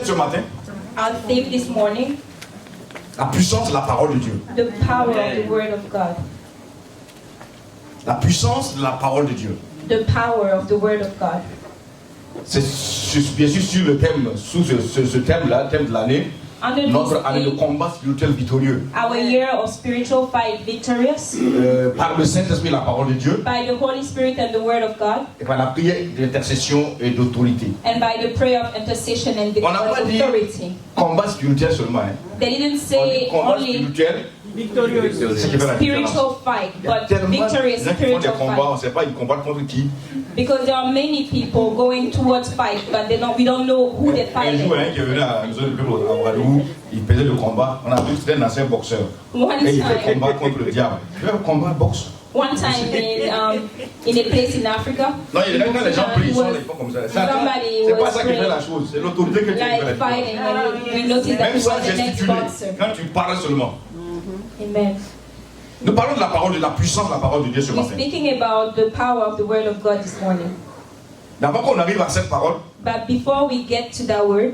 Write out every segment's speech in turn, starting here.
thème ce matin. Our theme this morning, La puissance de la parole de Dieu. the power of the Word of God. La puissance de la parole de Dieu. The power of the Word of God. C'est bien sûr sur le thème, sous ce thème-là, thème de l'année, Under notre this année de theme, combat spirituel victorieux. our year of spiritual fight victorious Par le Saint-Esprit, la parole de Dieu, by the Holy Spirit and the Word of God, et par la prière d'intercession et d'autorité. and by the prayer of intercession and the On n'a pas dit authority. combat spirituel seulement. Hein. They didn't On dit say combat only spirituel, c'est ce qui fait la différence. spiritual fight, Il y a but tellement de victorious gens qui font des spiritual combats, on ne fight. sait pas ils combattent contre qui. Because there are many people going towards fight, but we don't know who they're Un jour, fighting. qui est venu à la zone du peuple à Ouagadougou, il faisait le combat. On a vu que c'était un ancien boxeur. One Et il fait time, combat contre le diable. Il fait un combat boxe. one time in a place in Africa, Non, il y a quand les gens prient, ils was font comme ça. somebody C'est pas was ça qui fait la praying, chose, c'est l'autorité que tu fais la like différence. fighting, and we noticed that Même he sans was the next gesticuler, boxer. quand tu parles seulement. Amen. Nous parlons de la parole, de la puissance de la parole de Dieu ce We're matin. speaking about the power of the Word of God this morning. D'abord qu'on arrive à cette parole, But before we get to that word,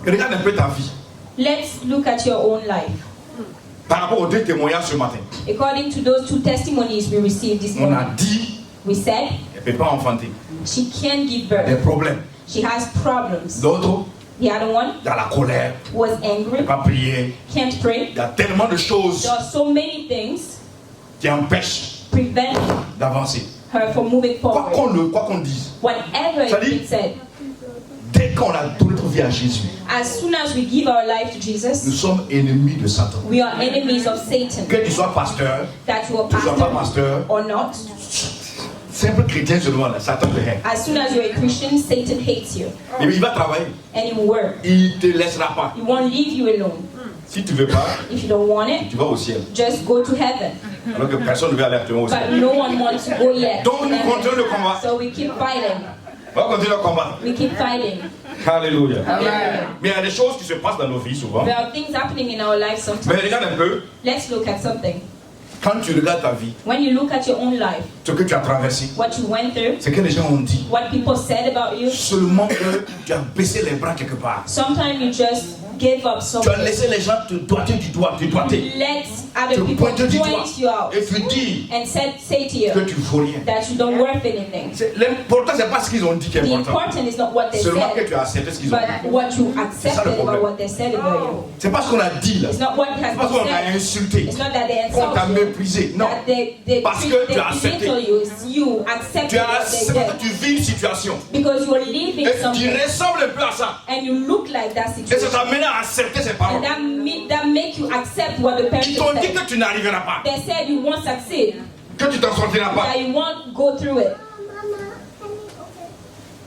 regarde un peu ta vie. let's look at your own life. Par rapport aux deux témoignages ce matin, According to those two testimonies we received this on a morning, dit we said qu'elle ne peut pas enfanter. she can't give Des birth. problèmes. She has problems. D'autres, The other one il y a la colère, was elle ne angry, peut pas prier. can't pray. Il y a tellement de choses There are so many things qui empêchent preventing d'avancer. her from moving Quoi forward. qu'on dise, Whatever Ça has dit- been said, dès qu'on a donné notre vie à Jésus, as soon as we give our life to nous Jesus, sommes ennemis de Satan. we are enemies of Satan. Que tu sois pasteur, That you are que tu ne sois pas pastor pasteur, or not, simple chrétien seulement, là, Satan te hait. as soon as you're a Christian, Satan hates you Et il va travailler, and he will work. il ne te laissera pas. He won't leave you alone. Si tu ne veux pas, If you don't want it, tu vas au ciel. just go to heaven. Alors que personne ne veut aller actuellement au But ciel. no one wants to go yet. Donc nous continuons le combat. So we keep fighting. On va continuer le combat. We keep fighting. Alléluia. Amen. Mais il y a des choses qui se passent dans nos vies souvent. There are things happening in our lives Mais sometimes. regarde un peu, Let's look at something. quand tu regardes ta vie, When you look at your own life, ce que tu as traversé, what you went through, ce que les gens ont dit, what people said about you, seulement que tu as baissé les bras quelque part. sometimes you just gave up Tu as something. laissé les gens te doigter du doigt, te doigter. Let other Te people pointer du doigt. point you out Et tu dis and say to que you tu ne vaux rien. that you don't worth anything. L'important, ce n'est pas ce qu'ils ont dit qui est The important. important is not what they Seulement que said, tu as accepté ce qu'ils ont dit. but what you ça, le accepted problème. about what they said about you. C'est pas ce qu'on a dit là. It's not what C'est has pas ce qu'on been a said. insulté. It's not that they Qu'on t'a insult you. méprisé. Non. That they Parce que they tu as accepté. belittle you. It's you accepted Tu as what they accepté que did. tu vis une situation. Because you're living Et tu something ressembles un peu à ça. and you look like that Et ça situation. t'amène à accepter ces paroles. And that make you accept what the parents Ils t'ont dit said. que tu n'arriveras pas. They said you won't succeed, Que tu t'en sortiras pas. that you won't go through it.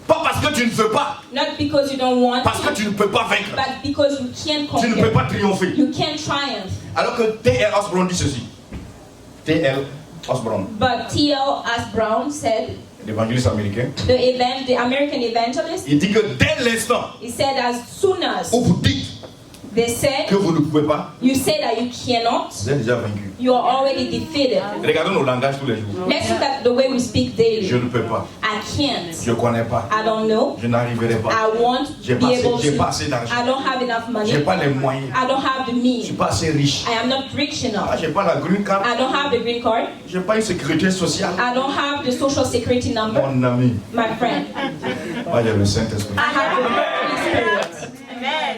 Pas parce que tu ne veux pas. Not because you don't want Parce que to, tu ne peux pas vaincre. but because you can't Tu ne peux conquer. pas triompher. You can't triumph. Alors que T.L. Osborne dit ceci. T.L. Osborne, But T.L. S. Brown said, l'évangéliste américain, the American evangelist, il dit que dès l'instant he said as soon as où vous dites they said, que vous ne pouvez pas, you say that you cannot, vous êtes déjà vaincu. you are already defeated. Regardons nos langages tous les jours. Let's look at the way we speak daily. Je ne peux pas. I can't. Je ne connais pas. I don't know. Je n'arriverai pas. I won't J'ai be pas able assez, j'ai pas to. assez d'argent. I don't have enough money. J'ai pas les moyens. I don't have the Je suis means. pas assez riche. I am not rich enough. Ah, j'ai pas la green card. I don't have the green card. J'ai pas une sécurité sociale. I don't have the social security number. Mon ami, My friend, moi j'ai le Saint-Esprit. I have the Holy Spirit. Amen.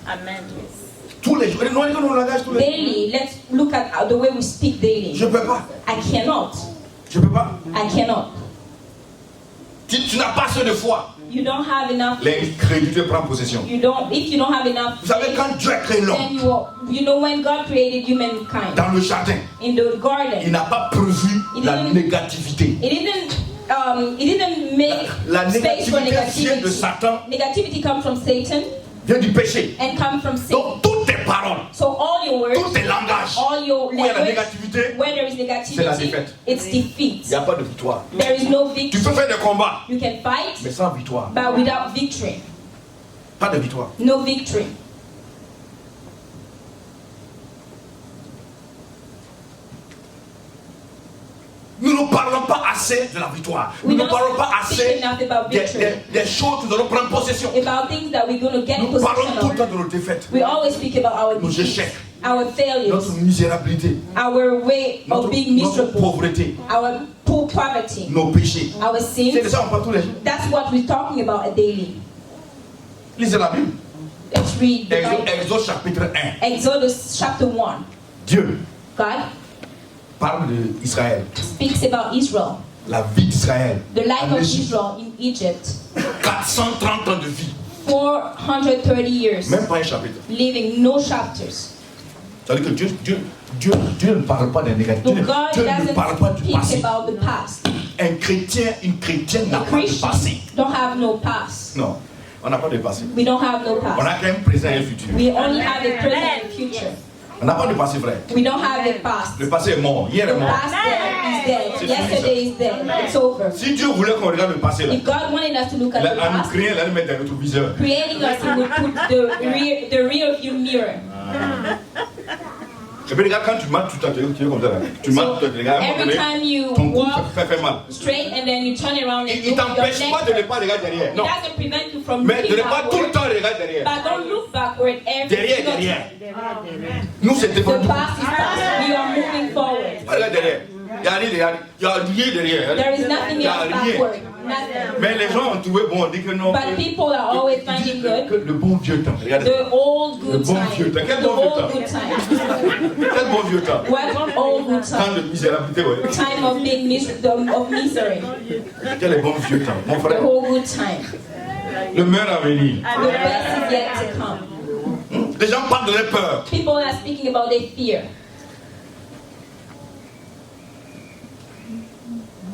Amen. Tous les jours. Regardons nos langages tous les jours. Daily, let's look at the way we speak daily. Je peux pas. I cannot. Je peux pas. I cannot. Tu n'as pas assez de foi. You don't have enough. L'incrédulité prend possession. You don't. If you don't have enough, Vous savez, quand Dieu a créé l'homme then you know when God created humankind dans le jardin, in the il garden, n'a pas prévu la négativité. It didn't make La space for négativité vient de negativity. Satan, Negativity comes from Satan vient du péché. and comes from sin. Donc toutes tes paroles, So all your words, tous tes langages, all your où il y a la language, négativité, where there is c'est la negativity, défaite. it's il defeat. n'y a pas de victoire. There is no Tu victory. peux faire des combats, You can fight, mais sans victoire. but without victory, Pas de victoire. no victory. Nous ne parlons pas assez de la victoire. We Nous ne don't parlons pas speak assez enough about victory. des choses que nous allons prendre possession. About things that we're going to get Nous parlons tout le possession temps of. de nos défaites, We always speak about our nos defeats, échecs, our failures, notre misérabilité, our way of being notre miserable, pauvreté, our poor poverty, nos péchés. our C'est de sins. ça qu'on parle tous les jours. That's what we're talking about daily. Lisez la Bible. Let's read the Bible. Exode chapitre 1. Exodus chapter 1. Dieu God parle d'Israël, speaks about Israel, la vie d'Israël, the life en of Égypte. Israel in Egypt. 430 ans de vie, 430 years, même pas un chapitre. living no chapters. Ça veut dire que Dieu ne parle pas des négatifs. So Dieu God ne parle pas doesn't du passé. speak about the past. Un chrétien, une chrétienne n'a A pas de Christian passé. don't have no past. Non, on n'a pas de passé. We don't have no On past. n'a qu'un présent et un futur. We only have a present and future. On n'a pas de passé, frère. We don't have a past. Le passé est mort. Hier The est mort. past is dead. C'est Yesterday fini, is dead. It's over. Si Dieu voulait qu'on regarde le passé là, If God wanted us to look at the en nous past, créant, il allait mettre dans notre viseur. creating us, He would put the rear view mirror. Et puis regarde, quand tu marches, tu es comme ça là. Tu marches, tu regardes, Every time you ton cou walk fait mal. straight and then you turn around and Il ne look, your t'empêche neck pas de ne hurts. pas regarder derrière. It Non. doesn't prevent you from Mais de looking ne pas tout le backward, temps regarder derrière. but don't look backward every Derrière, single derrière. time. Nous, c'est devant The nous. past is past. We are moving forward. Regarde derrière. Il n'y a rien derrière. There is nothing Il n'y a else rien. backward. Nothing. Mais les gens ont trouvé bon, on dit que non. But people are always Ils disent finding que good le bon vieux temps. Regardez. the old Le good bon time. vieux temps. Quel The bon vieux old temps? good time. Quel bon vieux temps. What old good Temps time? de misérabilité, ouais. Time of being of misery. Quel est bon vieux temps. Mon The frère, whole good time. le meilleur à venir. The best is yet to come. Les gens parlent de leur peur. People are speaking about their fear.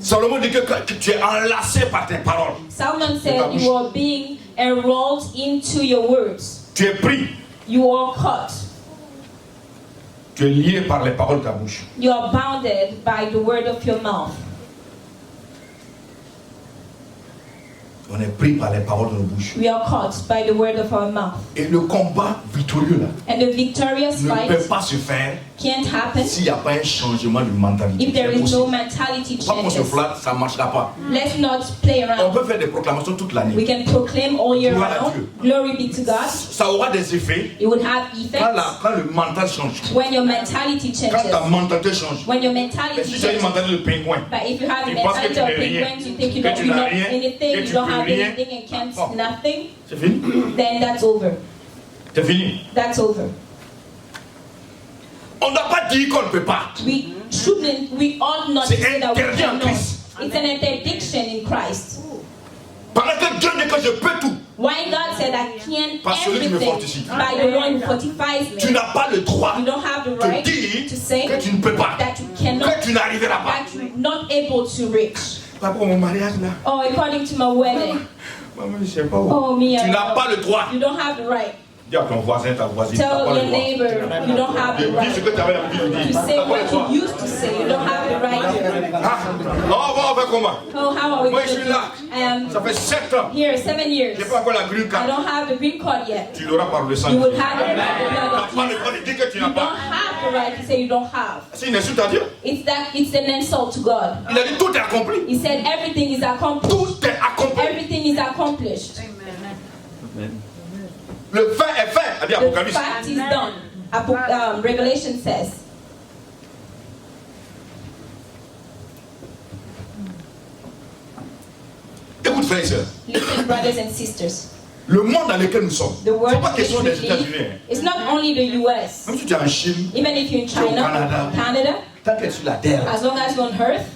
Salomon dit que tu es enlacé par tes paroles. Solomon said you are being enrolled into your words. Tu es pris. You are caught. Tu es lié par les paroles de ta bouche. You are bounded by the word of your mouth. On est pris par les paroles de nos bouches. We are caught by the word of our mouth. Et le combat victorieux là And the victorious ne fight peut pas se faire can't happen s'il n'y a pas un changement de mentalité. if there C'est is no impossible. mentality Pas qu'on se changes. flatte, ça ne marchera pas. Let's not play On around. peut faire des proclamations toute We l'année. can proclaim all year Gloire à round. Dieu. Glory be to God. Ça aura des effets It would have quand, effects quand le mental change. when your mentality Quand ta changes. mentalité change. When your Mais mentality si tu as une changes. mentalité de pingouin, But if you have a Tu penses que mentality tu of n'es rien, penguins, you think you que don't tu you n'as know rien, anything, que you tu don't peux have rien. anything and can't Bon. nothing, c'est fini. then that's over. C'est fini. That's over. On ne doit pas dire qu'on ne peut pas. We ought not to C'est say that we interdit en cannot. Christ. It's an interdiction in Christ. Pendant que Dieu dit que je peux tout, Why God said I can Par celui qui me everything fortifie. by the one who fortifies tu me. n'as pas le droit You don't have the de right dire to say que tu ne peux pas, that you cannot, que tu n'arriveras pas. that you're not able to reach. Pas pour mon mariage là. Oh, according to my wedding. Maman, je ne sais pas où. Oh, me. Tu n'as pas le droit. You don't have the right. Dis à ton voisin, ta voisine, tu n'as Tell pas your le droit. neighbor you don't have the Dis ce right. que tu avais l'habitude de To dire. say Tu n'as pas le what droit. you used to say. You don't have the right. Ah. On va faire comment? Oh, how are we Moi, going je to suis do? là. I am Ça fait 7 ans. here 7 years. Je n'ai pas encore la green I card. don't have the green card yet. Tu l'auras par le sang. You Tu would have it by the n'as blood pas of le Jesus. droit de dire que tu You n'as don't pas. have the right to say you don't have. C'est une insulte à Dieu. It's an insult to God. Il a dit tout est accompli. He said everything is accomplished. Tout est accompli. Everything is accomplished. Le fait est fait, a dit The Apocalypse. fact is done. Revelation says. Écoute, frères et sœurs, Listen, brothers and sisters. le monde dans lequel nous sommes, The ce world n'est pas in question which des we États-Unis. live, it's not only the US. Même si tu es en Chine, Even if you're in Tu es au China, Canada. Canada, tant qu'elle est sur la terre, as long as you're on earth,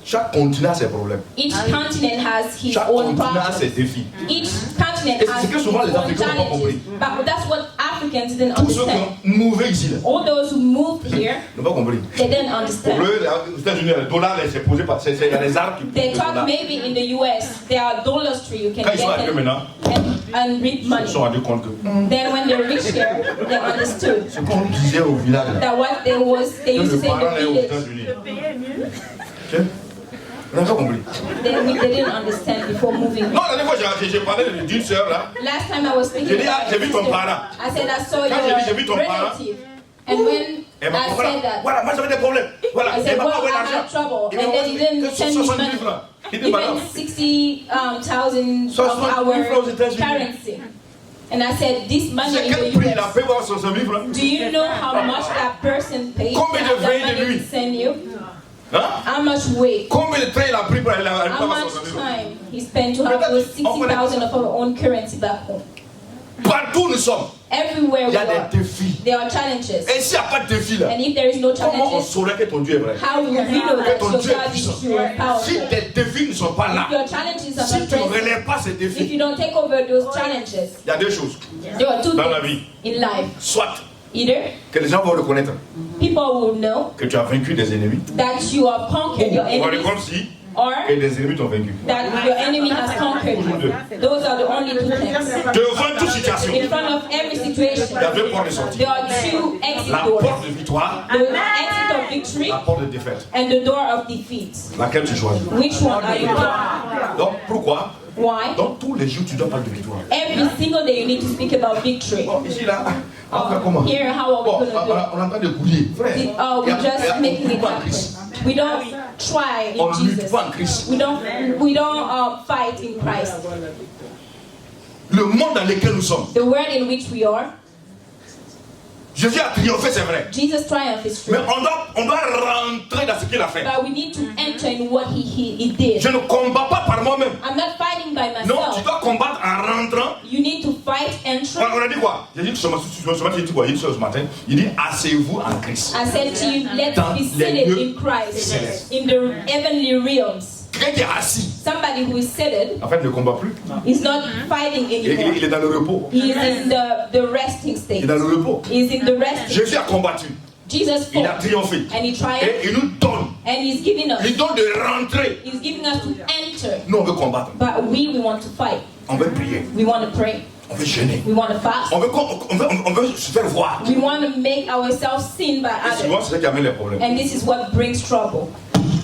chaque continent a ses problèmes. each continent has his Chaque own continent a ses problems. défis. Each continent Et has c'est ce que its souvent les own Africains n'ont pas challenges. compris. But that's what Africans didn't Tous ceux qui understand. ont mouvé ici, là, All those who moved here, n'ont pas compris. they didn't Pour understand. eux, aux États-Unis, le dollar, c'est posé par. Il y a des arbres qui They poussent le thought dollar. maybe in the US there are dollars tree you can Quand ils sont get arrivés them maintenant, and reap ils money. se sont rendus compte que Then when they reached here, they understood ce qu'on disait au village, là, that what they que used to le say in parent est the aux village, États-Unis. Ok? On n'a pas compris. they didn't understand before moving. Non, la dernière fois, j'ai parlé d'une sœur là. Last time I was speaking J'ai dit, ah, about j'ai vu my ton sister, parent. I said I saw Quand j'ai vu ton your parent, relative. And when Et ma I voilà, said that. voilà, moi j'avais des problèmes. Voilà, I et said, maman well, avait I l'argent. had trouble. Il And m'a then he didn't dit send me 70 000 money. francs. Il dit, madame, Even 60,000 60 of 000 francs aux our États-Unis. currency. And I said, this money c'est in quel the prix il a US. payé pour 60 000 francs? Do you know how much that person paid to Combien de have that veilles de money nuit? to send you? Hein? How much weight? Combien de temps il a pris pour aller How avoir much 60 000 francs? time he spent to have those 60,000 of our own currency back home? Partout où nous sommes, Everywhere il we y a are, des défis. there are challenges. Et s'il n'y a pas de défi là, And if there is no comment on challenges, saurait que ton Dieu est vrai? how will we know that ton your Dieu est God is puissant. true and Si powerful? tes défis ne sont pas là, If your challenges are si not tu ne present, relèves pas ces if défis, you don't take over those challenges, il y a deux choses there are two dans la things vie. in life. Soit Either que les gens vont reconnaître people will know que tu as vaincu des ennemis, that you have conquered your on va enemies, reconnaître si or que des ennemis t'ont vaincu. that your enemy has conquered you. Those are the only two things. Devant toute situation, In front of every situation, il y a deux portes de sortie. there are two exit La doors. porte de victoire, The exit of victory la porte de défaite. and the door of defeat. Laquelle tu choisis? Which one are you doing? Donc pourquoi? Why? Donc tous les jours tu dois parler de victoire. Every single day you need to speak about victory. Bon, ici là, on va faire comment? Here, how are we Bon, going to do it? on est en train de couler. Frère, We're just making it pas en happen. Christ. We don't try On in ne lutte Jesus. pas en Christ. We don't fight in Christ. Le monde dans lequel nous sommes, The world in which we are, Jésus a triomphé, c'est vrai. Jesus' triumph is Mais true. on doit rentrer dans ce qu'il a fait. But we need to enter in what he did. Je ne combats pas par moi-même. I'm not fighting by Non, tu myself. dois combattre en rentrant. You need to fight entering. On a dit quoi? J'ai dit ce matin, ce matin, il dit asseyez-vous en Christ. I said to you, let's Dans be les seated lieux in Christ, célestes. in the heavenly realms. Quelqu'un qui est assis, Somebody who is seated en fait, ne combat plus. is not fighting Il anymore. est dans le repos. He is in the resting Il state. est dans le repos. He is in the resting. Jésus a combattu. Jesus Il a fought triomphé. and he Et triumphed, il nous donne. and he's giving us. Il donne de rentrer. He's giving us to enter. Nous, on veut combattre. But we want to fight. On veut prier. We want to pray. On veut jeûner. We want to fast. On veut se faire voir. We want to make ourselves seen by Et souvent, others. c'est ça qui amène les problèmes. And this is what brings trouble.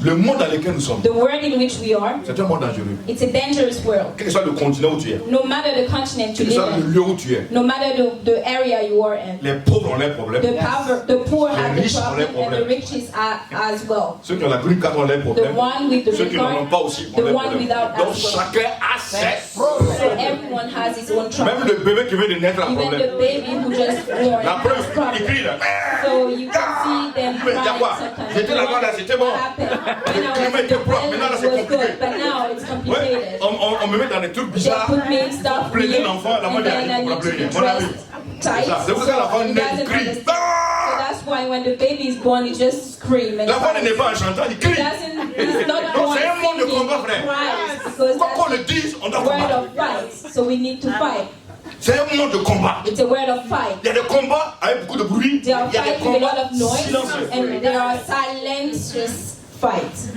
Le monde dans lequel nous sommes, The world in which we are, c'est un monde dangereux. it's a dangerous world. Quel que soit le continent où tu es, No matter the continent you quel que soit live le in, lieu où tu es, no matter the area you are in, les pauvres ont leurs problèmes. the poor have Les the riches ont leurs problem and the problèmes. riches are as well. Ceux qui ont la green card ont leurs The problèmes. one with the Ceux qui n'en ont record, pas aussi ont the leurs one problèmes. without Donc as well. chacun a ses So problèmes. everyone has his own Même trouble. le bébé qui vient de naître a un Even problème. the baby who just born La has preuve, il problems. crie là. So you can see them Mais il y a crying quoi? sometimes. J'étais là-bas, là, c'était bon. What happened? When Le I climat was in était the propre, maintenant là, it c'est was compliqué. good, but now it's Ouais, complicated. on me met dans des trucs They bizarres. put me in stuff Pour aider weird, l'enfant, la and mode then I elle need comprend to plus be rien. Mon ami. dressed tight. C'est ça. C'est pour ça que l'enfant He naît, doesn't il crie. understand. So that's why when the baby is born, he just screams. And L'enfant n'est pas un chanteur, il crie. he's not Donc born c'est un monde de singing, combat, he frère. cries, because Quoi qu'on that's le dise, on a doit word combattre. of fight. So we need to fight. C'est un monde de combat. It's a word of fight. Il y a des combats avec beaucoup de bruit. Il y There are a des fights with a lot combats of noise, silencieux. and there are silencious fights.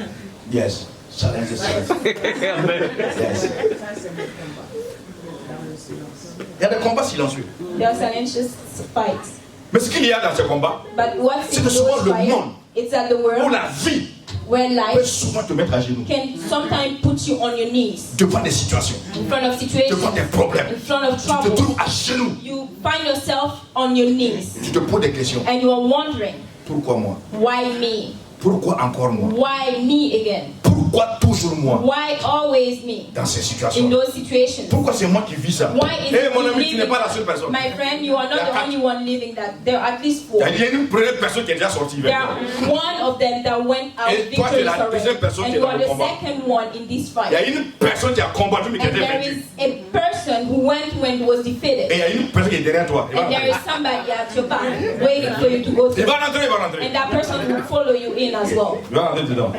Yes. Silencieux. Yes. Il y a des combats silencieux. There are silencious fights. Mais ce qu'il y a dans ces combats, But what's c'est in que souvent those le fights? monde It's at the où world la vie where peut life souvent te mettre à genoux can sometimes put you on your knees devant des situations, in front of situations, devant des problèmes. in front of Tu te trouble. trouves à genoux. You find yourself on your knees Tu te poses des questions. and you are wondering, Pourquoi moi? why me? Pourquoi encore moi? Why me again? Pourquoi toujours moi Why always me dans ces in situations? those situations? Pourquoi c'est moi qui vis ça? Why is Eh it mon you ami, tu n'es living pas la that? seule personne. My friend, you are not the only one living that. There are at least four. Il y a une première personne qui est déjà sortie. There are one of them that went out Et toi, tu es la victorious deuxième already, personne and qui est you dans are le the combat. second one in this Il y a fight. une personne qui a combattu mais qui a And été there vaincue. is a person who went when was Et defeated, il y a une personne qui est derrière toi. Il va and there is rentrer. somebody at your back waiting for you to go Il through, va rentrer, il va rentrer. and that person will follow you in as well. Il va rentrer dedans.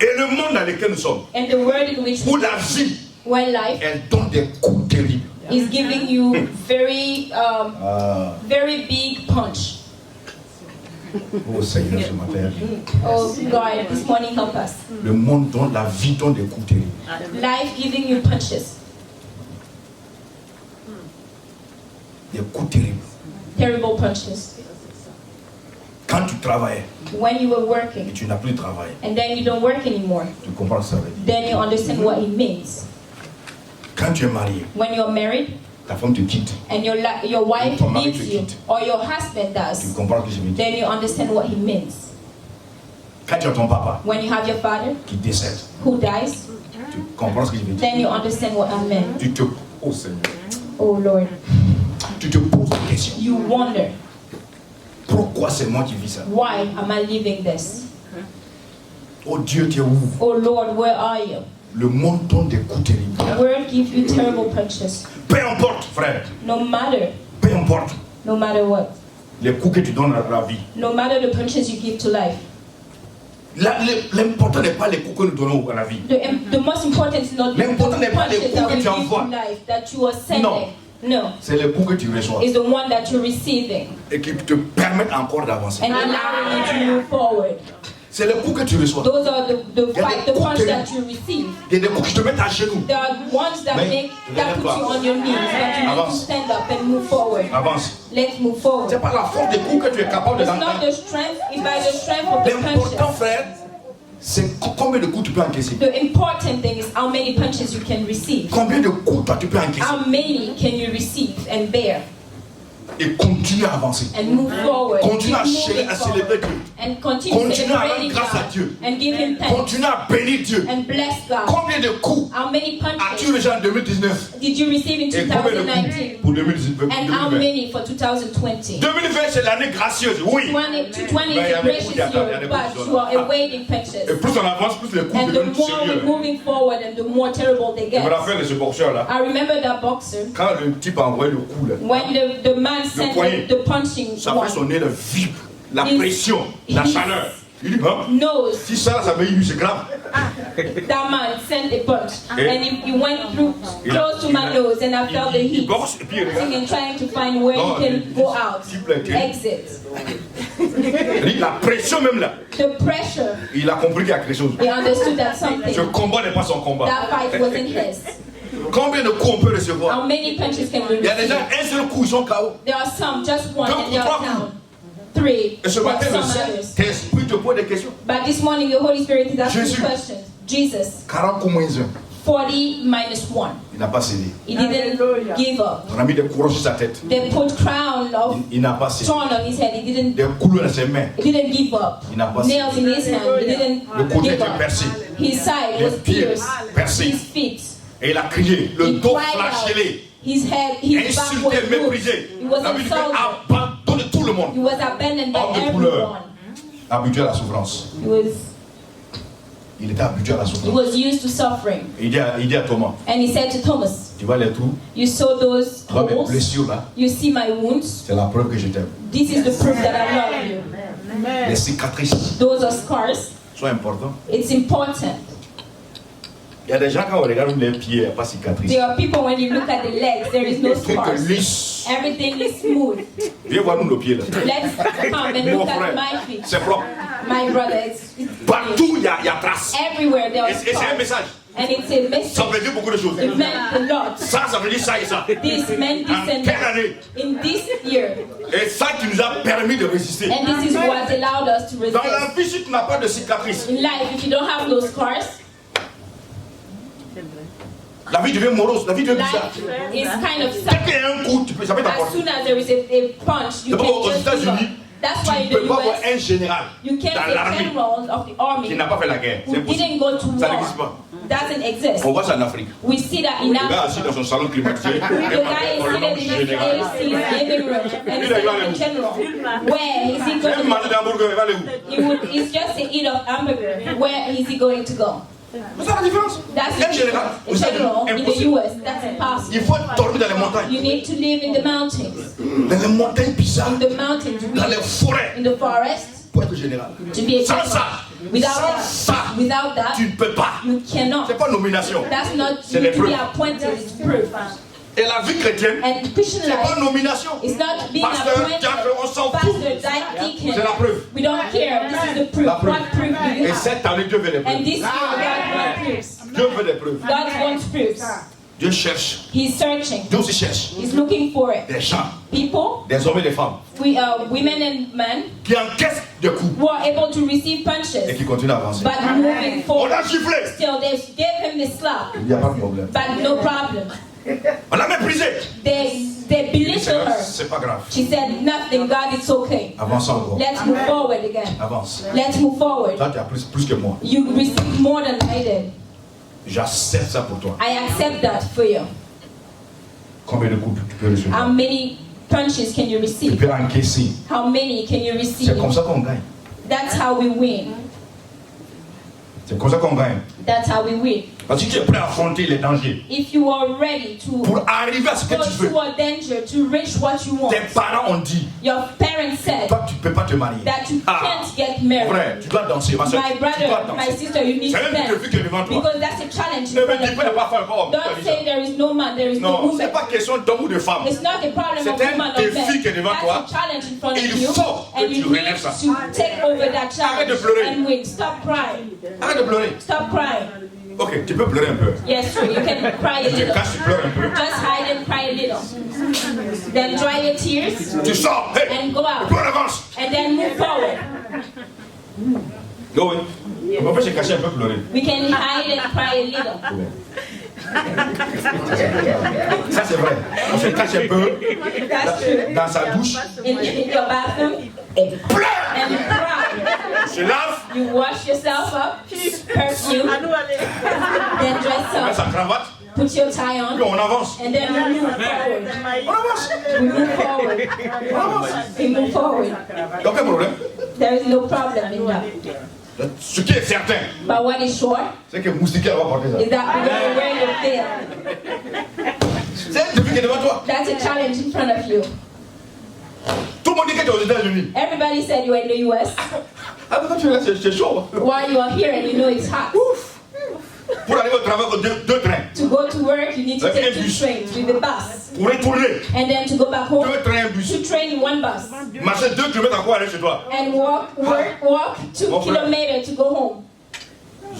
Et le monde dans lequel nous sommes, And the world in which où la vie, when life elle donne des coups terribles. is giving you very big punch. Oh Seigneur, ce matin. Oh God, this morning help us. Le monde donne, la vie donne des coups terribles. Life giving you punches, Des coups terribles. terrible punches. Quand tu travailles When you were et working tu n'as plus de travail, and then you don't work anymore, tu comprends ce que ça veut dire. then you understand what it means. Quand tu es marié, When you're married ta femme te quitte. and your wife Ton mari leaves te you, quitte. or your husband Tu does, comprends ce que je veux dire? then you understand what he means. Quand tu as ton papa When you have your father qui décède, who dies, tu comprends ce que je veux dire? then you understand what I meant. Tu te, oh Seigneur, Oh Lord, tu te poses la question. you wonder, Pourquoi c'est moi qui vis ça? why am I living this? Oh Dieu, tu es où? Oh Lord, where are you? Le monde donne des coups terribles. The world gives you terrible punches. Peu importe, frère, No matter, peu importe no matter what. les coups que tu donnes à la vie. No matter the punches you give to life. L'important n'est pas les coups que nous donnons à la vie. The most important is not the L'important n'est pas les punches coups that que we tu give envoies. to life, that you are sending. Non. No. C'est les coups que tu reçois It's the one that you're receiving et qui te permettent encore d'avancer. and allowing you to move forward. C'est les coups que tu reçois. Those are the Il y a des punch coups that you receive. Il y a des coups qui te mettent à genoux. There are ones that Mais, that put you on your knees, but you need to Avance. stand up and move forward. Avance. Let's move forward. C'est pas la force des coups que tu es capable de It's not d'entendre. the strength, it's by the strength of the L'important, punches. frère, c'est combien de coups tu peux encaisser. The important thing is how many punches you can receive. Combien de coups toi tu peux encaisser. How many can you receive and bear Et continue à avancer. and move forward? Continue à Keep moving célébrer forward. Dieu. And continue Continue à rendre celebrating grâce à God Dieu. and give Him thanks Continue à bénir Dieu. and bless God. Combien de coups How many as-tu punches reçu en 2019? did you receive in Et combien de 2019? coups pour 2020? And how many for 2020? 2020 c'est l'année gracieuse, oui. 2020 Mais il y is a a des gracious coups, il y a year, des but coups, you are ah. awaiting Et punches. plus on avance, plus les coups And the deviennent more we're sérieux. moving forward and the more terrible they Je me get. rappelle de ce boxeur là. I remember that boxer, Quand le type a envoyé le coup là, when the man sent poignet. the punching ça fait one, sonner le vip, la His- pression, la his- chaleur. Il dit, hein? knows Si ça me dit, c'est grave. that man sent a punch. Et- And he went through Il a- close to my nose and I felt the il heat. boxe et puis il regarde. And trying to find where Non, he can il- go out, s'il plaît, qu'il- exit. Il dit, la pression même là, The pressure, il a compris qu'il y a quelque chose. he understood that something, Ce combat n'est pas son combat. that fight wasn't his. Combien de coups on peut recevoir? How many punches can we Il y a déjà receive? un seul coup, ils sont KO. There are some, just one, Deux and they ou trois are down. 3, Et ce but matin, le some Saint- others. tes esprits te posent des questions. But this morning, the Holy Spirit is asking Jésus. questions. Jesus, 40 coups moins 1. 40 minus 1. Il n'a pas cédé. He didn't give up. On a mis des couronnes sur sa tête. They put crown of Il n'a pas cédé. thorn on his head. He didn't. Des couleurs dans ses mains. He didn't give up. Il n'a pas Nails in his hand. He Le didn't côté give était up. percé. His side Les was pieds pierced. percés. His feet. Et il a crié. Le He dos cried out. flagellé. His head, his back was Insulté, moved. méprisé. He was La Bible dit insulted. abandonne tout le He monde. was abandoned by Homme de couleur. everyone. Habitué à la souffrance. Il était habitué à la He souffrance. was used to suffering. Il dit à Thomas, And he said to Thomas, tu vois les trous, you saw those tu vois mes holes? blessures là, You see my wounds? c'est la preuve que je t'aime. This is the proof that I love you. Les cicatrices Those are scars. sont importantes. It's important. Il y a des gens quand on regarde les pieds, il n'y a pas de cicatrices. There are people when you look at the legs, there is no Tout est scars. lisse. Everything is smooth. Viens voir nous nos pieds là. Let's come and Mon look at frère, my feet. c'est propre. My brother, it's Partout il y a trace. everywhere there Et are c'est un scars. message. And it's a Ça message. veut dire beaucoup de choses. It meant a lot. Ça veut dire ça et ça. This meant this En and quelle that. année? In this year. Et ça qui nous a permis de résister. And this is what allowed us to Dans la resist. vie, si tu n'as pas de cicatrices, In life, if you don't have those scars, la vie devient morose, la vie devient bizarre. life is kind of Dès sucky. qu'il y a un coup, ça peut As t'apporter. soon as there is a punch, you D'abord, aux can just give up. États-Unis, That's why in tu ne the peux pas avoir US, un général you can't dans say l'armée general of the qui army n'a pas fait la guerre. C'est who impossible. didn't go to Ça n'existe war. pas. Doesn't exist. On voit ça en Afrique. We see that in Le gars assis Africa. dans son salon climatisé, The guy is on le nomme seated in général. his AC living room and Il a he's eu in general. Where is he Un going? malade d'hamburger, il va aller où? It's just a eat of hamburger. Where is he going to go? C'est ça la différence. That's Un général, a general in the impossible. US. That's impossible. Il faut dormir dans les montagnes. You need to live in the mountains. Dans les montagnes bizarres, In the mountains, dans les forêts, in the forest, pour être général. to be a Sans general. ça, Without sans that, ça, without that, tu ne peux pas. you cannot. C'est pas nomination. That's not C'est you to be l'épreuve. appointed. It's proof. Et la vie chrétienne, And Christian c'est pas life nomination. is not being Pasteur, appointed. diacre, on s'en fout. Pastor, C'est la deacon. preuve. We don't care. This is the proof. La preuve. What proof do you Et have? cette année, Dieu veut des And preuves. this year, God wants proofs. Dieu veut des preuves. God wants proofs. Dieu cherche. He's searching. Dieu aussi cherche. He's looking for it. Des gens, People, des hommes et des femmes, women and men, qui encaissent des coups who are able to receive et punches, qui continuent à avancer. but moving On forward. a giflé. Still, they gave him the slap, Il n'y a pas de problème. but no problem. On l'a méprisé. They belittled her. C'est pas grave. She said, nothing, God, it's okay. Avance encore. Let's move forward again. Avance. Let's move forward. Toi, tu as plus que moi. You received more than I did. J'accepte ça pour toi. I accept that for you. Combien de coups tu peux recevoir? How many punches can you Tu receive? peux encaisser. How many can you C'est receive? comme ça qu'on gagne. That's how we win. C'est comme ça qu'on gagne. That's how we win. Parce que tu es prêt à affronter les dangers. If you are ready to Pour arriver à ce que go tu veux. to a danger, to reach what you want, Tes parents ont dit, your parents said toi tu ne peux pas te marier. that you Ah, can't get married. frère, tu dois danser. Ma soeur, My tu dois brother, my danser. sister, you need C'est to un défi dance. qui est devant toi. Because that's a challenge in Ne me front dis of pas, il n'y a you. pas femme. Oh, Don't say there is no man, there is no non, woman. c'est pas question d'homme ou de femme. It's not a problem of C'est un woman or défi man. qui est devant toi. That's a challenge in front of Il you. faut que And tu you need relèves ça. to take over that Arrête de challenge pleurer. and win. Stop crying. Arrête de pleurer. Stop crying. Ok, tu peux pleurer un peu. Yes, sir, you can cry a Tu little. caches, tu pleures un peu. Just hide and cry a little. Then dry your tears Tu sors, hey, and go out. et puis on avance. And then move forward. Go, oui. On peut se cacher un peu, pleurer. We can hide and cry a little. Ça c'est vrai. On se cache un peu That's true. dans sa douche. In your bathroom On pleure. and you cry. On se lave. You wash yourself up, perfume, then dress On met sa up, cravate. put your tie Puis on, on avance. and then we move forward. On avance. We move forward. On avance. We move forward. Il n'y a aucun problème. There is no problem in that. Ce qui est certain, But what is sure c'est que Moustiquet va porter ça. is that we're going to wear your veil. C'est un défi qui est devant toi. That's a challenge in front of you. Tout le monde dit que tu es aux États-Unis. Everybody said you were in the US. Ah, mais quand tu es là, c'est chaud. While you are here and you know it's hot. Pour arriver au travail, il faut deux trains. To go to work, you need to Avec take un 2 bus. trains with the bus. Pour retourner, And then to go back home, 2 trains, un bus. 2 trains in 1 bus. Marcher 2 km à quoi aller chez toi? And walk 2 Mon frère. kilometers to go home.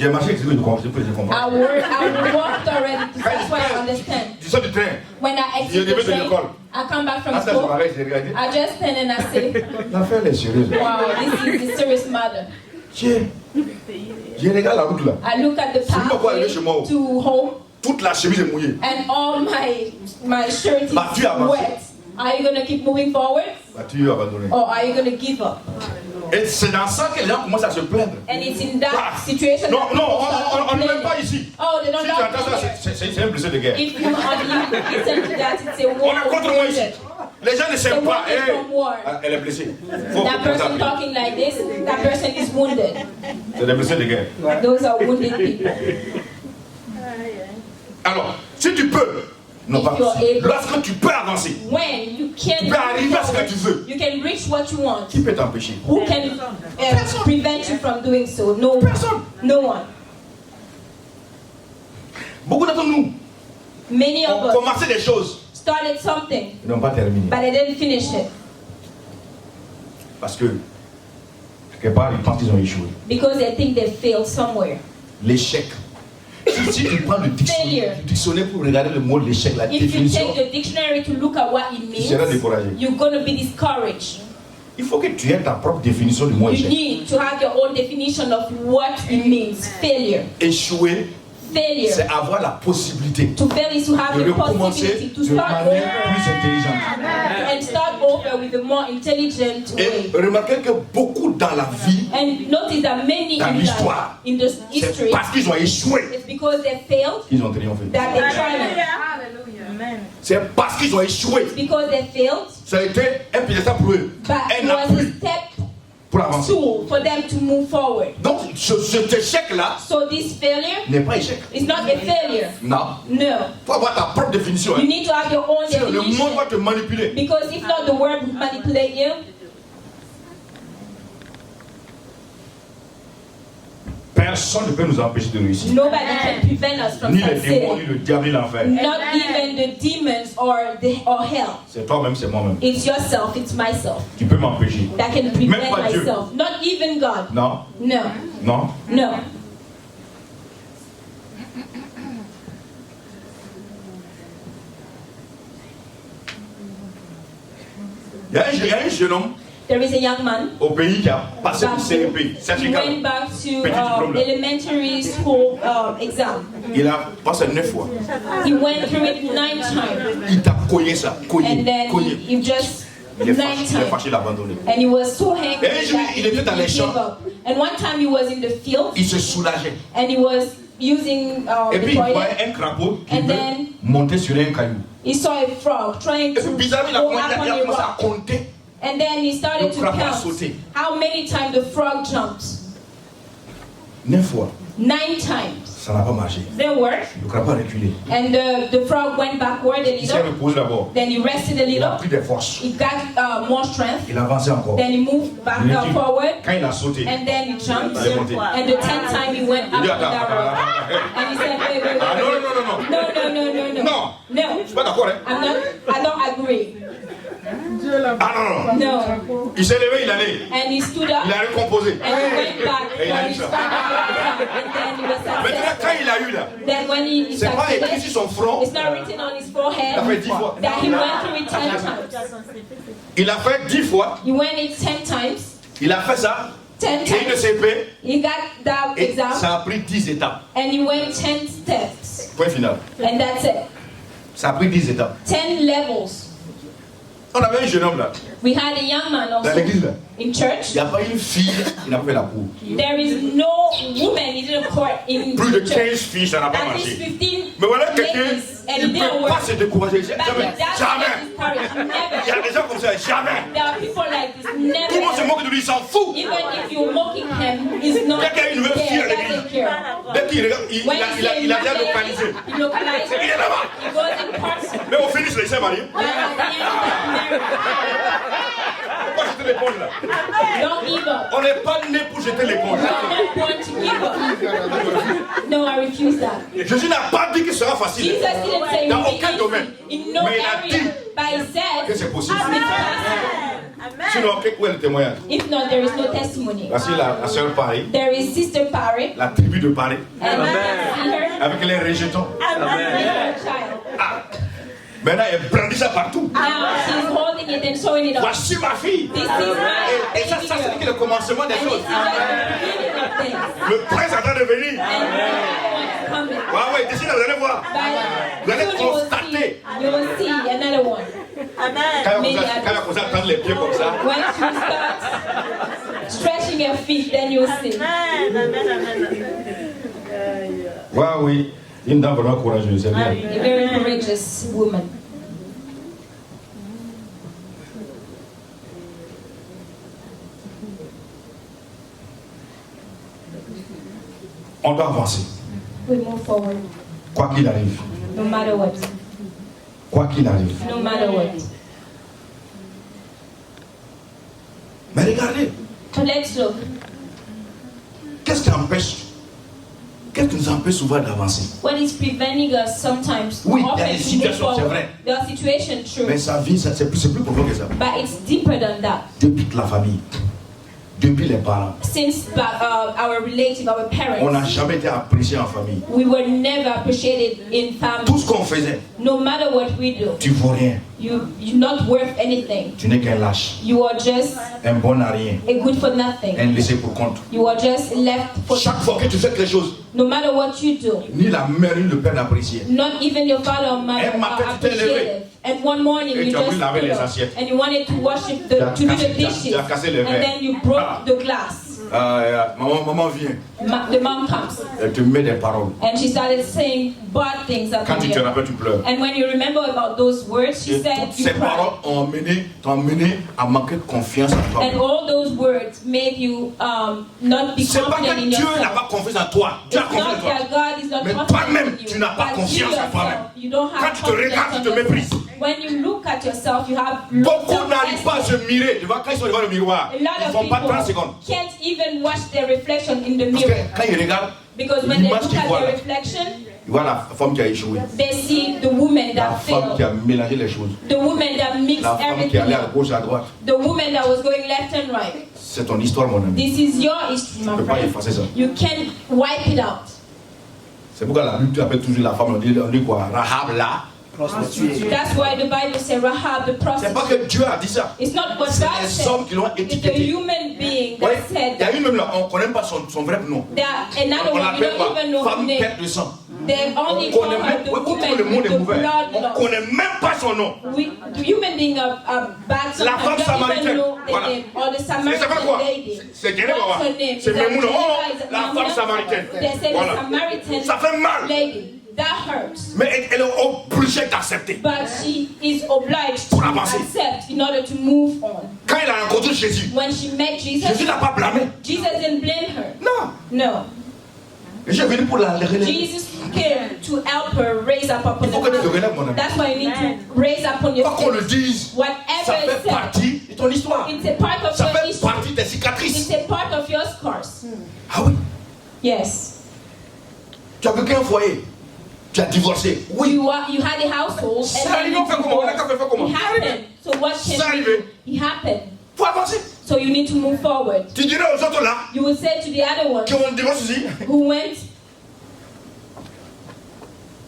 J'ai marché, je comprends. I walked already. That's why I understand. Tu sors du train. When I Je exit the devais de train, l'école. I come back from Ah, ça, je school. m'arrête, j'ai regardé. I just stand and I say, L'affaire est sérieuse. wow, this is the serious matter. Tiens, je regarde la route là. I look at the C'est pas quoi aller pathway chez moi. to home, Toute la chemise est mouillée. and all my shirt is Bah, tu avances. wet. Are you gonna keep moving forward, Bah, tu as abandonné. or are you gonna give up? Et c'est dans ça que les gens commencent à se plaindre. And it's in that Ah. situation Non, that non, people start on ne complaining. même pas ici. Oh, they don't Si tu entends ça, know. c'est un blessé de guerre. If you listen to that, it's a On war est contre of moi ici. religion. Les gens ne The savent pas. one is Hey, from war. ah, elle est blessée. Faut That qu'on person s'appelle. talking like this, that person is wounded. C'est des blessés de guerre. Those are wounded people. Alors, si tu peux, non If pas you're si, able. lorsque tu peux avancer, When you can tu peux arriver à ce que tu veux, you can reach what you want. qui peut t'empêcher? Who can prevent you from doing so? No one. Personne. No one. Beaucoup d'entre nous Many of ont us commencé des choses, started something, ils n'ont pas terminé. but they didn't finish it Parce que, quelque part, ils pensent qu'ils ont échoué. because they think they failed somewhere. L'échec. Si tu prends le dictionnaire pour regarder le mot l'échec, la If you définition, take the dictionary to look at what it tu seras means, découragé. you're going to be discouraged. Il faut que tu aies ta propre définition du mot You échec. need to have your own definition of what it means. Failure. Échouer, Failure. c'est avoir la possibilité To fail is to have de the recommencer possibility to de start manière over plus intelligente. and start over with a more intelligent Et way. remarquez que beaucoup dans la vie, And notice that many dans in l'histoire, in the c'est history, parce qu'ils ont échoué it's because they failed qu'ils ont triomphé. that they triumphed. Amen. C'est parce qu'ils ont échoué. It's because they failed, Ça a été un piédestal pour eux, but it un was a appui step pour avancer. tool for them to move forward. Donc cet échec-là So this failure n'est pas échec. is not a failure. Non. No. Il faut avoir ta propre définition. You Hein. need to have your own Sinon, le monde definition. va te manipuler. Because if not, the world will manipulate you. Personne ne peut nous empêcher de réussir. Nobody can prevent us from Ni les démons, ni succeeding. le diable, ni l'enfer. Not even the demons or hell. C'est toi-même, c'est moi-même. It's yourself, it's myself Tu peux m'empêcher. that can Même prevent pas Dieu. myself. Not even God. Non, No. non. No. Il y a un jeune homme There is a young man au pays qui a passé le CEP, he certificat. went back to Petit diplôme, là. elementary school exam. Il a passé 9 fois. He went through it 9 times. Il t'a cogné ça, cogné, And then cogné. he just Il est 9 fâché, times. il l'a abandonné. And he was so angry Et un jour, that il était dans les he champs. gave up. And one time he was in the field Il se soulageait. and he was using Et the puis il voyait toilet. un crapaud qui And veut then monter sur un caillou. he saw a frog trying Et puis to bizarrement, il a go commencé up on à a commencer à rock. compter. And then he started Le to crapaud a count sauté. how many times the frog jumped. 9 fois. 9 times. Ça n'a pas marché. Didn't work. Le crapaud a reculé. And the frog went backward a Il s'est little. reposé d'abord. Then he rested a Il a little. pris des forces. He got more strength. Il a avancé encore. Then he moved back Il a dit, forward. quand il a sauté, And then he jumped. il est monté. And the 10th time he went Il up dit, on attends, that attends, rock. attends, attends. And he said, wait. Ah non, non, non, non. No. Non. No. Je suis pas d'accord, hein. I don't agree. Ah non, non, non. No. Il s'est levé, il allait. And he stood up. Il a recomposé. And he went back. Et il a for dit his ça. final exam. And then he was Maintenant, quand successful. il a eu là, Then when he c'est pas écrit succeeded, sur son front. it's not written on his Il a fait forehead 10 fois. that he went through it 10 times. Il a fait 10 fois. He went it 10 times. Il a fait ça. 10 Et une times. CP. He got that Et exam. ça a pris 10 étapes. And he went 10 steps. Point final. And that's it. Ça a pris 10 étapes. 10 levels. On avait un jeune homme là, We had a young man dans also l'église là. in Il church. n'y a pas une fille qui n'a pas fait la cour. There is no woman in the court in Plus de the church. 15 filles, ça n'a pas At least marché. 15 Mais voilà quelqu'un, ladies, and il it ne didn't peut pas work. se décourager. But Jamais. that's Jamais. his courage. Il y a Never. des gens comme ça, jamais. There are people like this. Tout le monde se Never. moque de lui, il s'en fout. Even if you're mocking him, he's not Dès qu'il y a une nouvelle fille à there. l'église, Doesn't care. Dès qu'il regarde, When you see il a a bien young localisé. lady, he localizes Il est her. là-bas. He goes in person. Mais au finish, il s'est marié. But at the end of the Pourquoi jeter l'éponge là? marriage, don't give up. On n'est pas né pour jeter l'éponge. You're not born to give up. No, I refuse that. Jésus n'a pas dit que ce sera facile. Jesus didn't say Dans it would aucun be domaine. easy in no Mais il a dit area, but he que c'est said possible. it's possible. Sinon, où est le témoignage? If not, there is no testimony. Voici la sœur Paris, There is Sister Pare, la tribu de Paris, and you can see her avec les rejetons. with her child. Ah. Maintenant, elle brandit ça partout. Now she's holding it and showing it off. Voici ma fille. This is my Et ça, baby ça c'est girl. que le commencement des And this choses. is just the beginning of things. Le prince est en train de venir. And another one is coming. Ouais, d'ici là, vous allez voir. Vous But allez soon you will constater. see, you will see another one. Quand elle va commencer à tendre les pieds comme ça, When she starts stretching her feet, then you'll see. ouais, oui, une dame vraiment courageuse, c'est bien. A very courageous woman. On doit avancer, We move forward, quoi qu'il arrive. no matter what. Quoi qu'il arrive. No matter what. Mais regardez, But let's look. qu'est-ce qui nous empêche souvent d'avancer? What is preventing us sometimes Oui, often il y a des to move situations, c'est forward. vrai. There are situations, true, Mais sa vie, c'est plus profond que ça. but it's deeper than that. Depuis toute la famille, depuis les parents, Since our relative, our on n'a parents, jamais été apprécié en famille. we were never appreciated in Tout family. ce qu'on faisait, No matter what we do, tu vaux rien. you're not worth anything. Tu n'es qu'un lâche, You are just un bon à rien, a good for nothing. un laissé pour compte. You are just left for Chaque fois que tu fais quelque chose, no matter what you do. ni la mère ni le père n'appréciaient. Not even your father or mother Un matin, are tu t'es levé. appreciative. And one morning Et you tu as just voulu laver stood les up assiettes. and you wanted to worship Tu as to do cassé- the tu as- dishes, tu as cassé les and verres. then you broke Ah. the glass. Maman vient, The mom comes elle te met des paroles. and she started saying bad things at Quand tu te you. rappelles, tu pleures. And when you remember about those words, she Et said toutes you ces cried. paroles t'ont amené à manquer de confiance en toi. And all those words made you not be C'est pas confident que in Dieu n'a yourself. pas confiance en toi. Dieu a It's confiance en not toi. that God is not Mais confident toi-même, in you, tu n'as pas but confiance you en toi-même. yourself, you don't have Quand tu te regardes, tu te confidence in méprises. yourself. When you look at yourself, you have low Beaucoup n'arrivent pas à se self-esteem. mirer devant, quand ils sont devant le miroir. A Ils lot ne of font pas 30 people secondes. can't even watch their reflection in the Parce que mirror quand ils regardent, because when they l'image look qu'ils at voient their là, reflection, ils voient la femme qui a échoué. they see the woman La that femme qui a failed, mélangé les choses. the woman that mixed La femme qui everything allait à up, gauche, à droite. the woman that was going left and right. C'est ton histoire, mon ami. This is your history, Tu ne my peux pas friend. effacer ça. You can't wipe it out. C'est pourquoi la Bible appelle toujours la femme, on dit quoi? Rahab là, Prostituée. That's why the Bible says Rahab the C'est pas prostitute. que Dieu a dit ça. It's not what C'est God les hommes said. qui l'ont It's a étiqueté. human being Ouais, that said il y a that. une même là, on ne connaît pas son vrai nom. There, another On one, we l'appelle don't quoi? even know her Femme name. perte de sang. They On only call connaît her même, the ouais, woman comment le monde est with the mauvais. blood On loss. connaît même pas son nom. The human being are bad. La femme Sometimes don't samaritaine. even know the Voilà. name. Or the Ça s'appelle Samaritan quoi? lady. C'est Guinée, What's Baba. her name? C'est Is that Memouna. Oh, Geneva? Is it la femme Memouna? samaritaine. They say Voilà. the Samaritan Ça fait mal. lady. That hurts. Mais elle est obligée d'accepter. But she is obliged to Pour avancer. accept in order to move on. Quand il a rencontré Jésus, When she met Jésus Jesus, n'a pas blâmé. Jesus didn't blame her. Non. No. Je suis venu pour la relever. Jesus came to help her raise up upon Il faut que tu te the relèves, mon ami. That's why you need to raise upon your Pas qu'on le faith. dise. Ça Whatever fait is said, partie de ton histoire. it's a part of Ça your fait history. partie des cicatrices. It's a part of your scars. Ah oui. Yes. Tu as vécu un foyer. Tu as divorcé. Oui. You had a household C'est and arrivé, then on fait comment? On a qu'à faire comment? it happened. So what C'est can arrivé. it happened? Faut avancer. So you need to move forward. Tu dirais aux autres là You will say to the other one qui ont un divorce ici who went,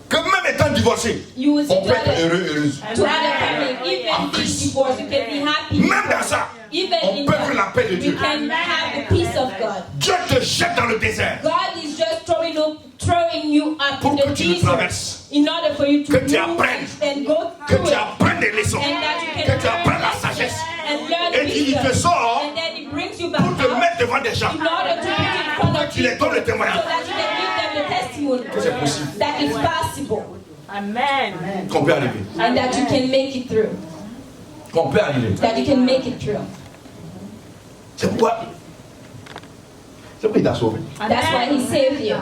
que même étant divorcé, you will say on to peut être other heureux, heureuse. family, even being divorced, you can be happy. Même dans ça, Even on in peut vivre la that, paix de we Dieu. can have the peace of God. Dieu te jette dans le désert God is just throwing you up pour in que the tu le desert traverses, in order for you to que tu move apprennes, and go que through tu it. apprennes des leçons, And that you que can tu apprennes la learn sagesse and learn et qu'il te wisdom. sort And then he brings you back pour te out mettre devant des gens. in order to put it in front Que of tu les people donnes le so témoignage. that you can give them the testimony Que c'est possible. that it's possible Amen. Qu'on peut arriver. and that you can make it through. Qu'on peut arriver. That you can make it through. C'est pourquoi il t'a sauvé. That's why he saved you.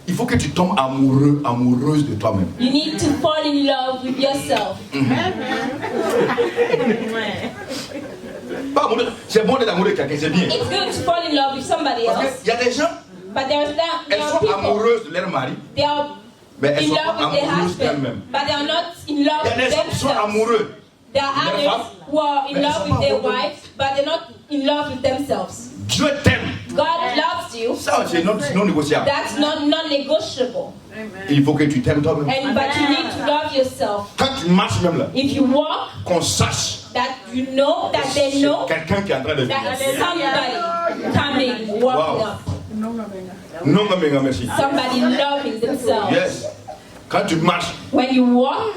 Il faut que tu tombes amoureux, amoureuse de toi-même. You need to fall in love with yourself. Pas amoureux. C'est bon d'être amoureux de quelqu'un, c'est bien. It's good to fall in love with somebody Parce else, qu'il y a des gens, but there elles are sont people, amoureuses de leur mari, they are mais elles in sont love pas with their amoureuses husband, d'elles-mêmes. but they are not in Il love y a with des gens qui sont themselves. amoureux. There are Their others femme, who are in mais elles love sont with pas their amoureux. wives, but they're not in love with themselves. Dieu t'aime. God loves you. Ça, c'est non négociable. That's not non-negotiable. Il faut que tu t'aimes toi-même. But you need to love yourself. Quand tu marches même là, If you walk, qu'on sache that you know, that they c'est know quelqu'un qui est en train de that vivre. somebody coming, walking Wow. up. Non, mais merci. Somebody loving themselves. Yes. Quand tu marches, When you walk,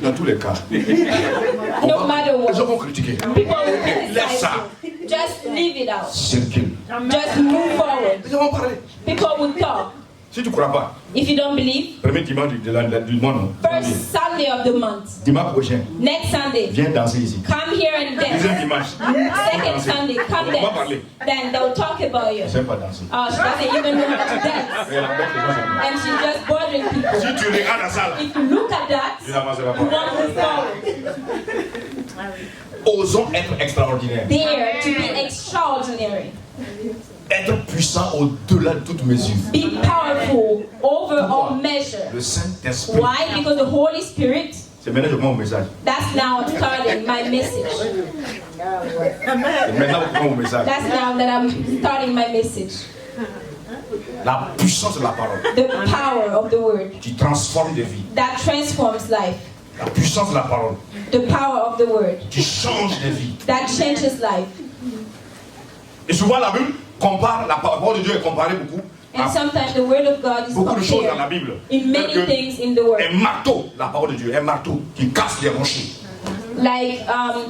dans tous les cas, no matter les gens what, vont critiquer. people will Laisse criticize ça. you. Just leave it out. Circule. Just move forward. Les gens vont parler. People will talk. Si tu ne crois pas, If you don't believe, premier dimanche du mois, non. first Sunday of the month, Dimanche prochain, next Sunday, viens danser ici. come here and Deuxième dance. dimanche, Second Sunday, come on va parler. dance. Then they'll talk about you. Je ne sais pas danser. Oh, she doesn't even know how to dance. Mais elle embête les gens. And she's just bothering people. Si tu regardes la salle, If you look at that, tu n'avanceras you pas. won't move forward. Osons être extraordinaires. Dare to be extraordinary. Être puissant au-delà de toute mesure. Be powerful over all measure. Le Saint-Esprit. Why? Because the Holy Spirit, C'est maintenant que je prends mon message. that's now I'm starting my message. C'est maintenant que je prends mon message. That's now that I'm starting my message. La puissance de la parole The power of the word qui transforme des vies. that transforms life. La puissance de la parole The power of the word qui change des vies. that changes life. Et souvent la Bible compare, la parole de Dieu est comparée beaucoup And à sometimes the word of God is beaucoup de choses dans la compared Bible. in many Tel que things in the word. un marteau, la parole de Dieu, un marteau qui casse les rochers. Like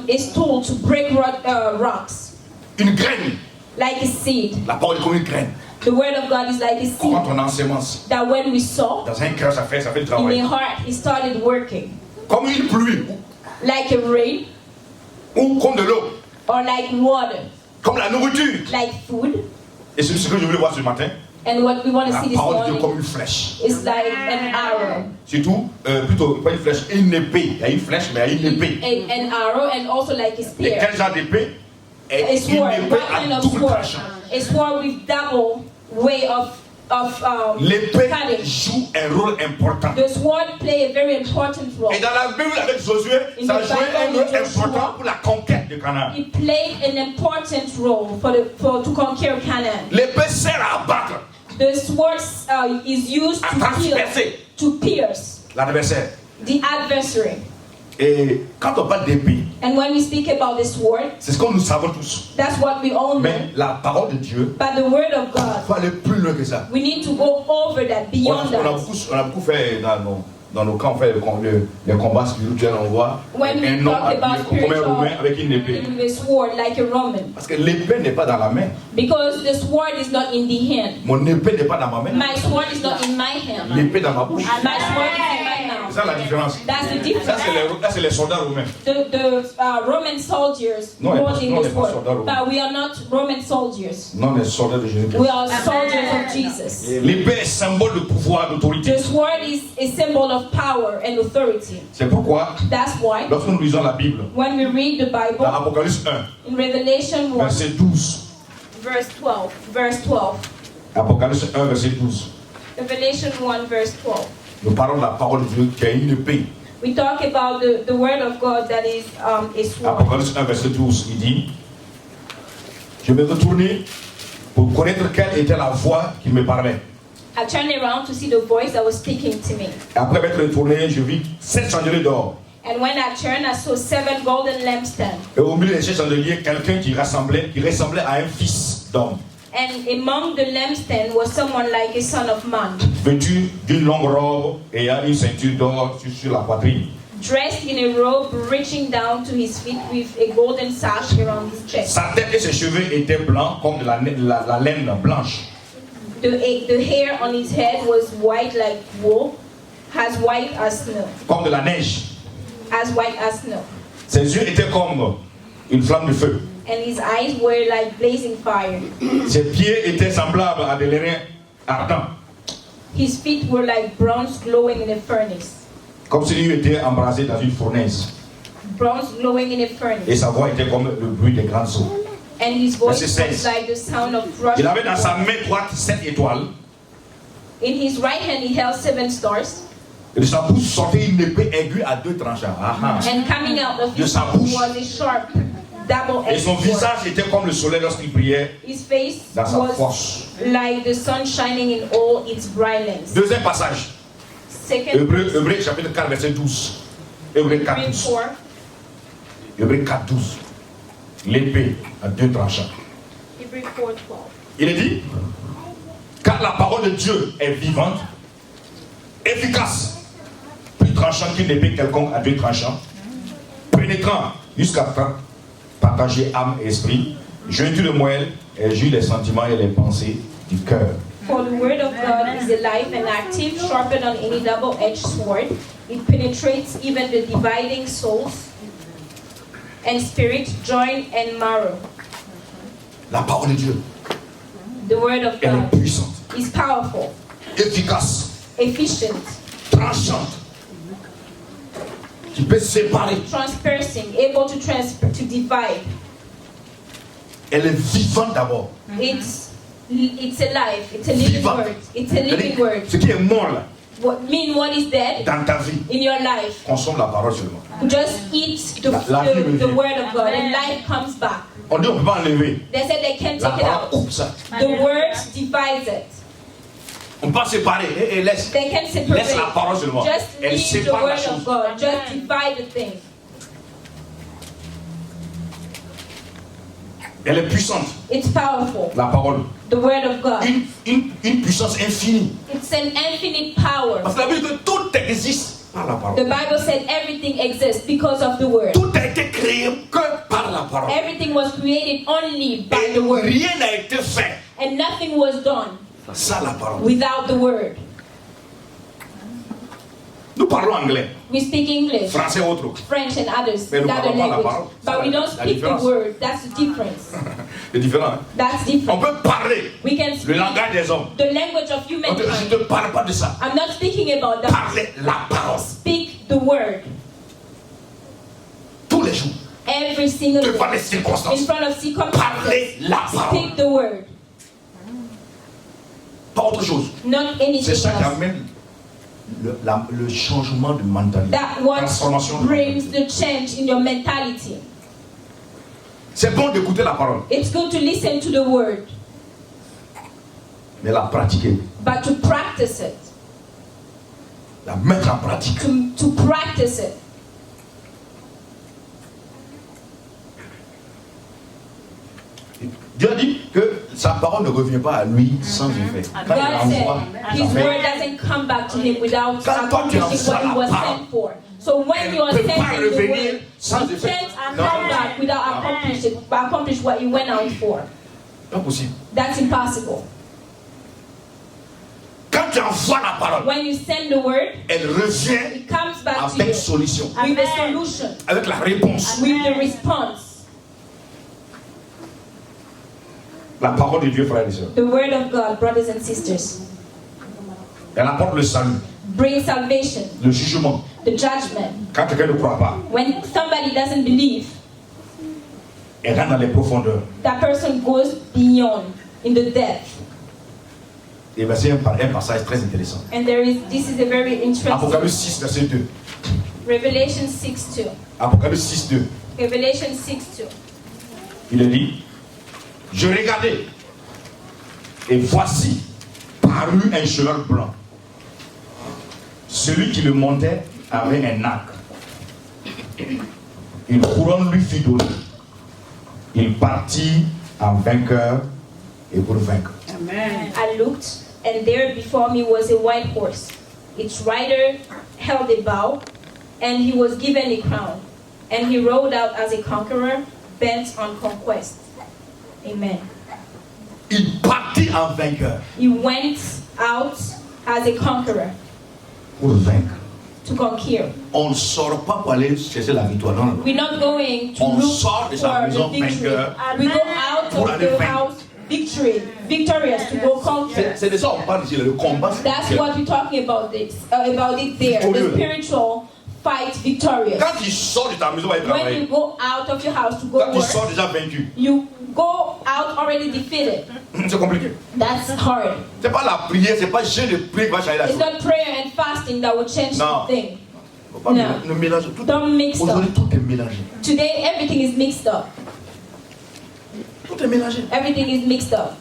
it's tool to break rocks. Une graine, Like a seed. la parole est comme une graine. The word of God is like a seed Quand on ensemence, that when we sow dans un cœur, ça fait le in the travail. heart, it started working. Comme une pluie, Like a rain ou comme de l'eau, or like water, comme la nourriture. like food. Et c'est ce que je voulais voir ce matin. And what we want to La see this parole de Dieu morning comme une flèche. is like an arrow. Surtout, plutôt pas une flèche, une épée. Il y a une flèche, mais il y a une épée. An arrow and also like a Et spear. quel genre d'épée? A Une sword, épée what kind à of double sword? tranchant. A sword with double way of L'épée cutting. joue un rôle important. The sword play a very important role. Et dans la Bible avec Josué, In ça the jouait un Bible rôle with Joshua, important pour la conquête de Canaan. It played an important role to conquer Canaan. L'épée sert à abattre, The sword is used à transpercer. to pierce. l'adversaire. The adversary. Et quand on parle d'épée, And when we speak about this word, c'est ce que nous savons tous. that's what we all know. Mais la parole de Dieu, But the word of il God, faut aller plus loin que ça. we need to go over that, beyond On a that. beaucoup fait dans nos camps, on fait les combats spirituels, on voit When we un homme talk about habillé comme un Romain spiritual avec une épée. in the sword like a Roman. Parce que l'épée n'est pas dans la main. Because the sword is not in the hand. Mon épée n'est pas dans ma main. My sword is not in my hand. L'épée dans ma bouche. My sword is in my C'est ça la mouth. différence. That's the Ça, difference. c'est les soldats romains. The Roman soldiers Non, was in non, this les pas soldats world. romains. But we are not Roman soldiers. Non, les soldats de Jésus-Christ. We are soldiers of Jesus. L'épée est symbole de pouvoir, d'autorité. The sword is a symbol of power and authority. C'est pourquoi, That's why lorsque nous lisons la Bible, when we read the dans Bible Apocalypse 1, in Revelation 1, verset 12. verse 12, Apocalypse 1, verset 12. Revelation 1, verse 12. Nous parlons de la parole de Dieu qui a une épée. We talk about the word of God that is a sword. Apocalypse 1, verset 12, il dit: Je vais retourner pour connaître quelle était la voix qui me parlait. I turned around to see the voice that was speaking to me. Après m'être retourné, je vis 7 chandeliers d'or. And when I turned, I saw 7 golden lampstands. Et au milieu de ces chandeliers, quelqu'un qui ressemblait à un fils d'homme, And among the lampstands was someone like a son of man, vêtu d'une longue robe et a une ceinture d'or sur la poitrine. dressed in a robe reaching down to his feet with a golden sash around his chest. Sa tête et ses cheveux étaient blancs comme de la laine blanche. The hair on his head was white like wool, as white as snow. Comme de la neige. As white as snow. Ses yeux étaient comme une flamme de feu. And his eyes were like blazing fire. Ses pieds étaient semblables à des lérins ardents. His feet were like bronze glowing in a furnace. Comme s'il était embrasé dans une fournaise. Bronze glowing in a Et furnace. sa voix était comme le bruit des grandes eaux. And his voice Verset was 16. like the sound of rushing Il avait dans sa water. main droite 7 étoiles. In his right hand he held 7 stars. Et de sa bouche sortait une épée aiguë à 2 tranchants. And coming out of De his sa mouth bouche. was a sharp Et double-edged son sword. visage était comme le soleil lorsqu'il priait His face dans sa was force. like the sun shining in all its brightness. Deuxième passage. Second Hébreu chapitre 4 verset 12. Hébreu 4 Hebrews 12. 4. Hébreu 4 12. L'épée à 2 tranchants. Hebrews 4:12. Il est dit, car la parole de Dieu est vivante, efficace, plus tranchante qu'une épée quelconque à 2 tranchants, pénétrant jusqu'à partager âme et esprit, jointure de moelle, et juge les sentiments et les pensées du cœur. For the word of God is alive and active, sharper than any double-edged sword. It penetrates even the dividing souls and spirit, joint and marrow. La parole de Dieu, The word of elle est God puissante, is powerful, efficace, efficient, tranchante, qui peut séparer. transpersing, able to divide. Elle est vivante d'abord. It's alive. It's a living Vivant. word. It's a living word. Ce qui est mort là, What is dead dans ta vie, in your life? consomme la parole seulement. Just eat the word of God, and life comes back. On dit on ne peut pas enlever. They said they can't La take it parole out. coupe ça. The word divides it. On ne peut pas séparer. Et laisse. They can't separate. Laisse la parole seulement. Just Elle leave the sépare la word chose. of God. Just divide the thing. Elle est puissante, It's powerful. la parole. The word of God. Une puissance infinie. It's an infinite power. Parce que la Bible dit que tout existe par la The parole. Bible said everything exists because of the word. Tout a été créé que par la parole. Everything was created only by Et the word. rien n'a été fait And nothing was done sans la parole. without the word. Nous parlons anglais, We speak English, français ou autre. French and others, Mais nous other parlons pas la language. parole. But we don't La speak the différence. word. That's the difference. C'est différent. Hein? That's On different. peut parler We can le speak langage des hommes. the language of Je ne humankind. te parle pas de ça. I'm not speaking about that. Parlez la parole. Speak the word Tous les jours. every single Devant les day. circonstances. In front of circumstances. Parlez la parole. Speak the word. Pas autre chose. Not C'est anything ça qui else. amène le changement de mentalité. That what Transformation de brings mentalité. the change in your mentality. C'est bon d'écouter la parole, It's good to listen to the word, mais la pratiquer. but to practice it. La mettre en pratique. to practice it. Dieu dit que sa parole ne revient pas à lui sans effet. Quand il God said envoie, His ça fait. word doesn't come back to Him without Quand toi, tu accomplishing what He envoies was la parole, sent for. So when elle you are ne peut sent pas in the revenir word, sans you effet. can't Non. come back without accomplish what you went out for. Pas possible. That's impossible. Quand tu envoies la parole, When you send the word, elle revient it comes back to avec you solution, with a solution, avec la réponse. with the response. La parole de Dieu, frères et sœurs, The word of God, brothers and sisters, elle apporte le salut, brings salvation, le jugement. the judgment. Quand quelqu'un ne croit pas, When somebody doesn't believe, elle rentre dans les profondeurs. that person goes beyond in the depth. Et voici un passage très intéressant. And this is a very interesting Apocalypse 6, verset 2. Revelation 6:2. Apocalypse 6, 2. Revelation 6:2. Il est dit, je regardais, et voici parut un cheval blanc. Celui qui le montait avait un arc. Une couronne lui fut donnée. Il partit en vainqueur et pour vaincre. Amen. I looked, and there before me was a white horse. Its rider held a bow, and he was given a crown. And he rode out as a conqueror, bent on conquest. Amen. Il partit en vainqueur He went out as a conqueror pour vaincre. to conquer. On ne sort pas pour aller chercher la victoire. Non, non, non. We're not going to On look sort de sa for maison the victory. vainqueur. We go out Pour of aller the vaincre. house victorious to go conquer. C'est de ça qu'on parle ici, le combat. That's what we're talking about about it there. The Victorieux. spiritual fight victorious. Quand tu sors de ta maison, va aller When you travailler. go out of your house to go Quand tu work, sors déjà vaincu. you go out already defeated. C'est compliqué. That's hard. C'est pas la prière, c'est pas jeûne de prière qui va changer la It's chose. not prayer and fasting that will change No. the thing. Faut pas No. ne mélanger tout. Don't mix Aujourd'hui, up. tout est mélangé. Today everything is mixed up. Tout est mélangé. Everything is mixed up.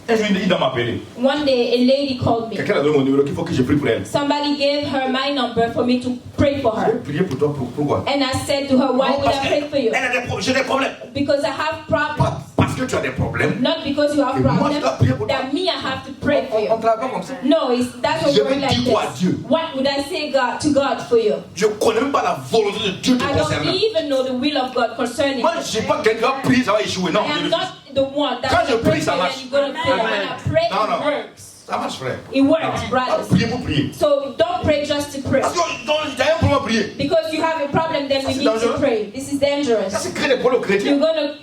Un jour, il m'a appelé. One day a lady called me. Quelqu'un a donné mon numéro qu'il faut que je prie pour elle. Somebody gave her my number for me to pray for Je vais her. prier pour toi, pourquoi? And I said to her, why would I pray for you? Elle a j'ai des problèmes. Because I have problems. Pas parce que tu as des problèmes. Not because you have Et moi, problems, je dois prier pour toi. that me I have to pray for On you. travaille pas comme ça. No, that's a Je word vais like dire quoi à this. Dieu? What would I say to God for you? Je ne connais même pas la volonté de Dieu te I don't concernant. even know the will of God concerning Moi, you. je ne sais pas quelqu'un va prier, ça va échouer. Non, I je am refuse. not the one Quand that's je going to pray prie, ça for you marche. and you're going to fail. When I pray, Non, non. it works. Ça marche, frère. It works, Pas brothers. prier pour prier. So don't pray just to pray. Parce que tu as un problème à prier. Because you have a problem, then we C'est need to dangereux. pray. This is Ça, dangerous. c'est créer des problèmes aux chrétiens.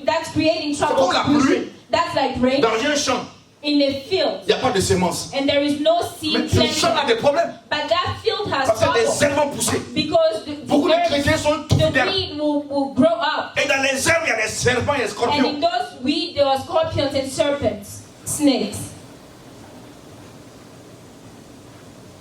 That's creating trouble. comme la to Christians. pluie. That's like rain Dans un champ, in a field. il n'y a pas de semences. And there is no Mais seed ce champ a planted. des problèmes. But that field has Parce que les trouble. herbes vont pousser. Because Beaucoup de chrétiens sont tout the d'herbes. weed will grow up. Et dans les herbes, il y a des serpents et des And scorpions. in those weeds, there are scorpions and serpents, snakes.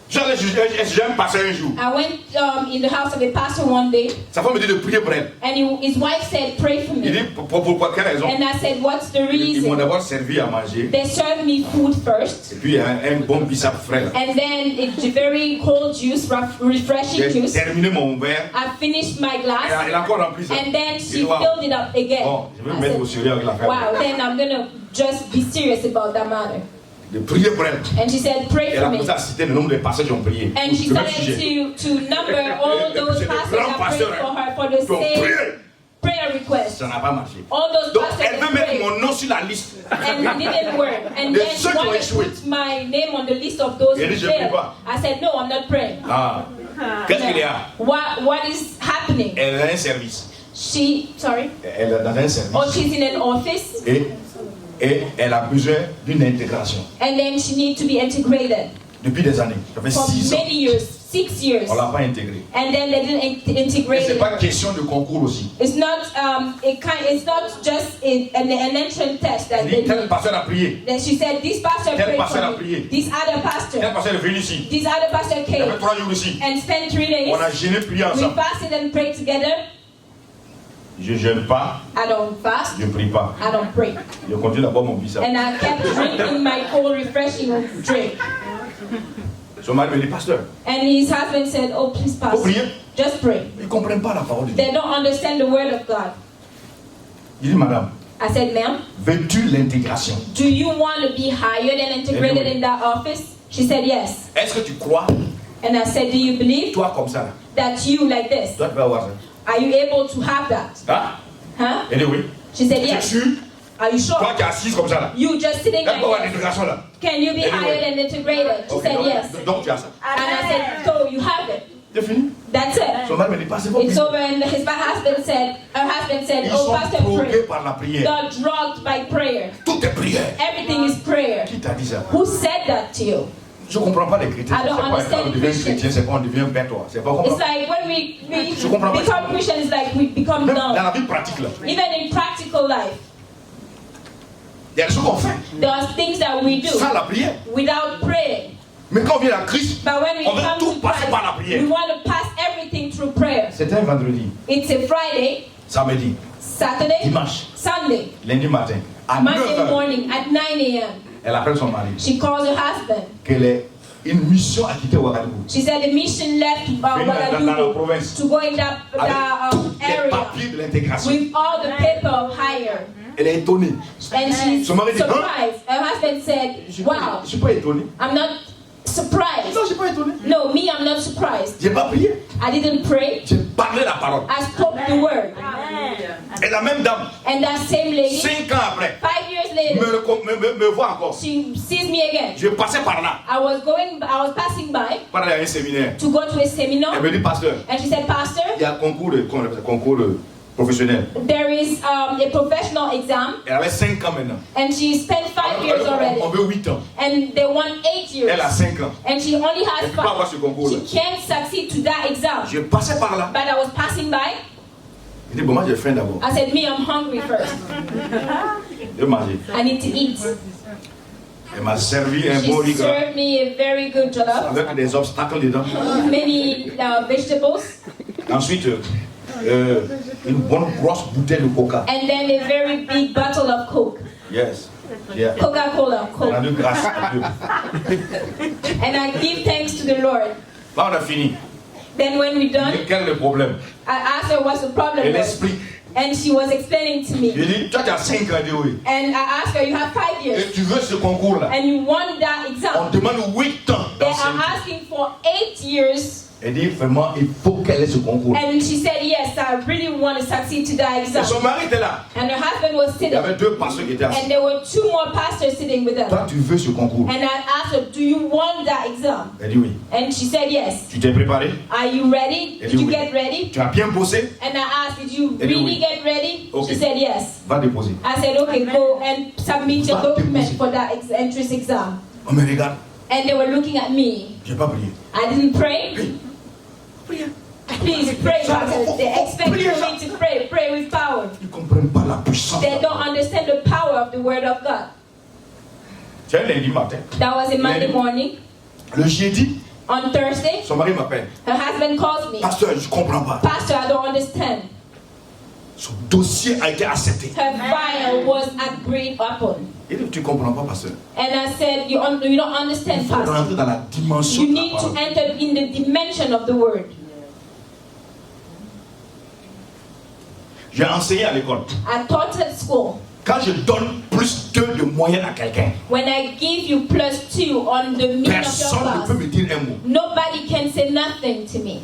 J'ai un pasteur un jour. I went in the house of a pastor one day, Sa femme me dit de prier pour elle. and his wife said, pray for Il me. dit pour quelle raison? And I said, what's the Ils m'ont reason? d'abord servi à manger. They served me food first, Et puis il y a un bon bissap frais là. and then it's a very cold juice, refreshing J'ai juice. terminé mon verre. I finished my Elle glass, a encore rempli ça. and then she Il dit, wow. filled it up again. Bon, je vais me I mettre au said, sérieux avec l'affaire. wow, then I'm gonna just be serious about that matter. De prier pour elle. And she said, pray Elle for a me. commencé à citer le nombre de pasteurs qui ont prié. And she Le même started sujet. to number all those pastors that prayed for her for the Qui ont same prié. prayer request. Ça n'a pas marché. All those Donc pastors elle that veut mettre prayed, mon nom sur la liste. and it didn't work. And De then ceux she qui ont wanted échoué. to put my name on the list of those Elle who dit, je prie failed. pas. I said, no, I'm not praying. Ah. Qu'est-ce qu'il y a? What is happening? Elle a un service. Sorry? Elle est dans un service. Oh, she's in an office, Et elle a besoin d'une intégration. and then she needs to be integrated Depuis des années. Ça fait for 6 ans. many years, 6 years. On ne l'a pas intégrée. And then they didn't Et integrate ce n'est pas it. question de concours aussi. It's not it's not just an entrance test that Elle they dit, tel need. pasteur a prié. Then she said, this pastor Tel prayed pasteur a for me. prié. This other Tel pastor. pasteur est venu ici. This other pastor Il a fait came 3 jours ici. and spent 3 days. On a gêné, prié We ensemble. fasted and prayed together. Je ne jeûne pas, I don't fast. je ne prie pas. I don't pray. Je continue d'abord mon bissap. And I kept drinking my cold, refreshing drink. Son mari me dit, pasteur, And his husband said, oh, please, faut pastor, prier. just pray. Ils ne comprennent pas la parole de Dieu. They don't understand the word of God. Il dit, madame, I said, ma'am, veux-tu l'intégration? do you want to be hired and integrated Anyway. in that office? She said, yes. Est-ce que tu crois, And I said, do you believe toi comme ça, là, that you like this? toi tu vas avoir ça? Are you able to have that? Hein? Huh? Elle dit oui. She said, Tu es yes. sûr? Are you sure? Toi qui es assise comme ça là. You just sitting Là, tu peux avoir like this. l'intégration là. Can you be Anyway. hired and integrated? She Ok, said, yes. donc tu as ça. And I said, so you have it. C'est fini. That's it. Son mari me dit, pas c'est bon. It's over, and her husband said, Ils oh, sont pastor, drogués pray. par la prière. They're drugged by prayer. Tout est prière. Everything is prayer. Qui t'a dit ça? Who said that to you? Je ne comprends pas les chrétiens. I don't C'est pas understand quand on devient Christians. chrétien, c'est quand on devient bête. C'est pas It's comme like when we Je comprends pas. become Christians, it's like we become même dans dumb. la vie pratique là. Even in practical life, Il y a des choses qu'on fait there are things that we do sans la prière. without praying. Mais quand on vient à Christ, But when we on veut come tout to passer par la Christ, prière. we want to pass everything through prayer. C'était un vendredi, It's a Friday, samedi, Saturday, dimanche, Sunday, lundi matin, à Monday 9h. morning at 9 a.m. Elle appelle son mari. She calls her husband. Qu'elle est une mission à quitter Ouagadougou. She said the mission left Dans la Ouagadougou province. to go in that Avec tous les area papiers de l'intégration. with all the paper of hire. Elle est étonnée. And she's Son mari dit, hein? surprised. Her husband said, wow, Je ne suis pas étonné. I'm not surprised. Non, je ne suis pas étonné. No, me, I'm not surprised. Je n'ai pas prié. I didn't pray. J'ai parlé la parole. I spoke the word. Et la même dame, And that same lady, 5 ans après, 5 years later, me voit encore. she sees me again. Je passais par là, I was passing by par là, il y a un séminaire. to go to a seminar. Elle me dit, pasteur, And she said, Pastor, il y a un concours, comment on appelle ça, concours professionnel. there is a professional exam. Elle avait 5 ans maintenant. And she spent 5 years Alors, already. on veut 8 ans. And they want 8 years. Elle a 5 ans. And she only Elle has ne peut pas avoir 5. ce concours-là. She can't succeed to that exam. Je passais par là. But I was passing by. Je dis, bon, moi j'ai faim d'abord. I said, me, I'm hungry first. Je vais manger. I need to eat. Elle m'a servi un She bon riz gras served me a very good jollof. avec des obstacles dedans. Many vegetables. Ensuite, une bonne grosse bouteille de coca. And then a very big bottle of Coke. Yes. Yeah. Coca-Cola, Coke. Rendu grâce à Dieu. And I give thanks to the Lord. Là, on a fini. Then when we're done, Quel est le problème? I asked her what's the problem Elle was. explique. And she was explaining to Je me. dis, toi tu as 5 ans, elle dit oui. And I asked her, you have 5 years. Et tu veux ce concours-là? And you won that On exam. demande 8 ans They are d'ancienneté. asking for 8 years. Elle dit, vraiment, il faut qu'elle ait ce concours. And she said, yes, I really want to succeed to that Et exam. son mari était là. And her husband was Il y sitting. avait 2 pasteurs qui étaient assis. And there were 2 more pastors sitting with them. Toi, tu veux ce concours? And I asked her, do you want that exam? Elle dit oui. And she said, yes. Tu t'es préparé? Are you ready? Elle Did dit you oui. get ready? Tu as bien bossé? And I asked, did you Elle dit really oui. get ready? Okay. She said, yes. Va déposer. I said, okay, go and submit your Va document déposer. for that entrance exam. On me regarde. And they were looking at me. Je n'ai pas prié. I didn't pray. Priez. Please pray, Pastor. They expect me to pray. Pray with power. Ils ne comprennent pas la puissance. They don't understand the power of the word of God. C'est un lundi matin. That was a Monday morning. Le jeudi, On Thursday, son mari m'appelle. her husband calls me. Pasteur, je ne comprends pas. Pastor, I don't understand. Son dossier a été accepté. Her file was agreed upon. Il dit, tu ne comprends pas, pasteur. And I said, you don't Il understand, faut Pastor. rentrer dans la dimension You de la need to parole. enter in the dimension of the word. J'ai enseigné à l'école. I taught at school. Quand je donne plus 2 de moyenne à quelqu'un, When I give you +2 on the mean of your personne ne class, peut me dire un mot. nobody can say nothing to me.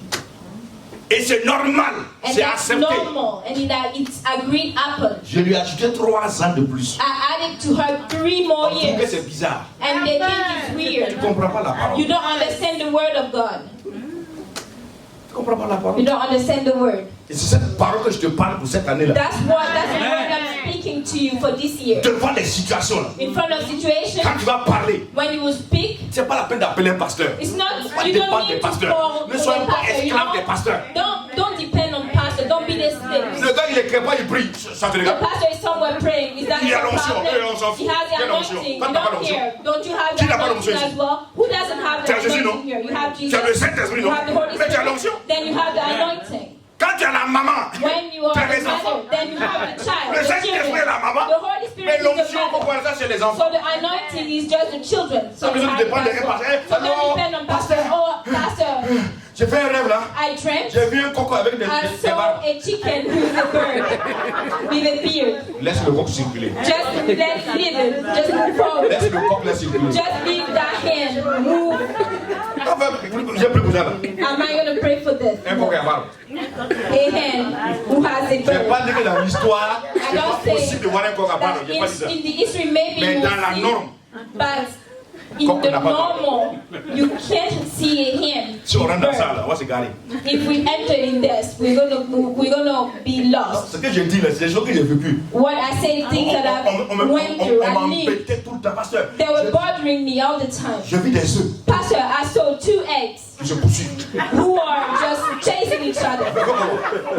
Et c'est normal, And c'est that's accepté. normal. And that it's agreed upon. Je lui ai ajouté 3 ans de plus. I added to her 3 more On trouve que years. c'est bizarre. And they think it's Tu weird. ne comprends pas la parole. You don't understand the word of God. Tu ne comprends pas la You parole. don't understand the word. Et c'est cette parole que je te parle pour cette année-là. That's the word I'm speaking to you for this year. Devant les situations là. In front of situations, Quand tu vas parler, when you will speak, c'est pas la peine d'appeler un pasteur. it's not, Pas you dépendre don't des need to pasteurs. call Ne for soyons a pas pastor. You esclaves des pasteurs. don't depend on pastor. Don't be their slave. Le gars il est pas, il prie. Ça te The regarde. pastor is somewhere praying. Is that Il a your l'onction. problem? Eux, on s'en fout. He has the Quelle onction? anointing. Quand You t'as pas don't l'onction? care. Don't you have Qui the n'a pas anointing l'onction as well? Who doesn't have Tu the as Jésus, anointing non? here? You have Tu Jesus. as le Saint-Esprit, You non? have the Holy Mais tu as Spirit. l'onction. Then you have the anointing. Quand tu as la maman, When you tu as are les the mother, enfants. then you have the child, Le the Saint-Esprit est la children. maman. The Holy Spirit Mais is the l'onction, on mother. voit ça chez les enfants. So the anointing is just the children. So Ça besoin de it's dépendre hard des as well. pasteur. So don't depend on pastor. Oh, pastor, J'ai fait un rêve là. I dreamt J'ai vu un coco avec des I saw barbes. a chicken with a bird, with a beard. Laisse le coq circuler. Just let it live. Just move forward. Laisse le coq là circuler. Just leave that hand move. Enfin, j'ai plus besoin là. Am I going to pray for this? Un coq à barbe. A hen who has a Je n'ai bird. pas dit que dans l'histoire, c'est don't pas say possible de voir un coq à barbe. That Je n'ai pas dit ça. in the history, maybe Mais you dans will la see, norme, but in Coq the n'a pas de barbe. normal, you can't see a hen. si on rentre dans bird. ça, là, on va se garer. If we enter in this, we're gonna be lost. Ce que je dis là, c'est des choses que j'ai vécues. What I say, things that I went through, I lived, m'embêtait tout le temps, pasteur. they were bothering me all the time. Je vis des œufs Pastor, I saw 2 eggs qui se poursuivent. who are just chasing each other.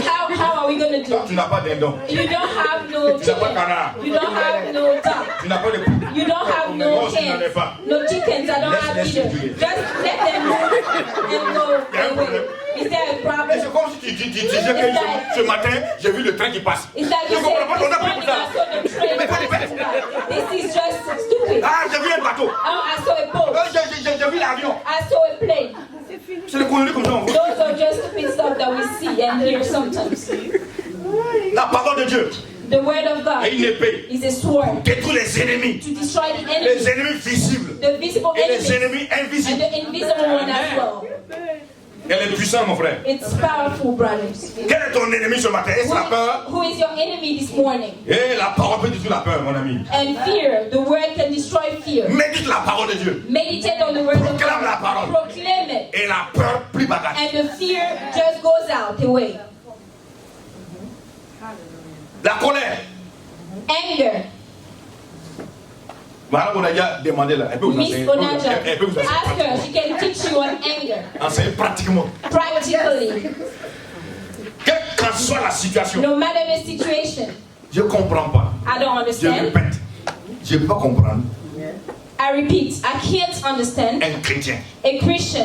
How are we gonna do? Tu n'as pas d'indon. You don't have no Tu n'as pas de chicken. canard. You don't have no duck. Tu n'as pas de poule. You don't have no Moi aussi, je n'en ai hens, pas. no chickens. I don't have Laisse either. circuler. Just let them move and go Il y a un away. problème. Is there a Et c'est problem? comme si tu disais que ce matin, j'ai vu le train qui passe. It's like Je you ne say, comprends pas this ton appel morning pour I ça. saw the train passing by. This is just stupid. Ah, j'ai vu un bateau. Oh, I saw a boat. J'ai vu l'avion. I saw a plane. C'est le conneries comme ça. on voit. Those are just stupid stuff that we see and hear sometimes. La parole de Dieu The word of God est une épée. is a sword Détruit les ennemis. to destroy the Les enemy, ennemis visibles. the visible Et les enemy, ennemis and invisibles. the invisible one as well. Elle est puissante, mon frère. It's powerful, brothers. Quel est ton ennemi ce matin? Est-ce la peur? Who is your enemy this morning? Et la parole peut détruire la peur, mon ami. And fear. The word can destroy fear. Médite la parole de Dieu. Meditate on the word of Proclame la God. parole. Proclaim it. Et la peur, plus bagarre. And the fear just goes out away. La colère. Anger. Madame Onadia demandé là. Elle peut vous Miss enseigner. Onaja, Elle peut vous ask her. enseigner. She can teach you on anger. Enseigner pratiquement. Practically. Quelle que soit la situation. No matter the situation. Je ne comprends pas. I don't Je understand. répète. Je ne peux pas comprendre I repeat. I can't understand un chrétien a Christian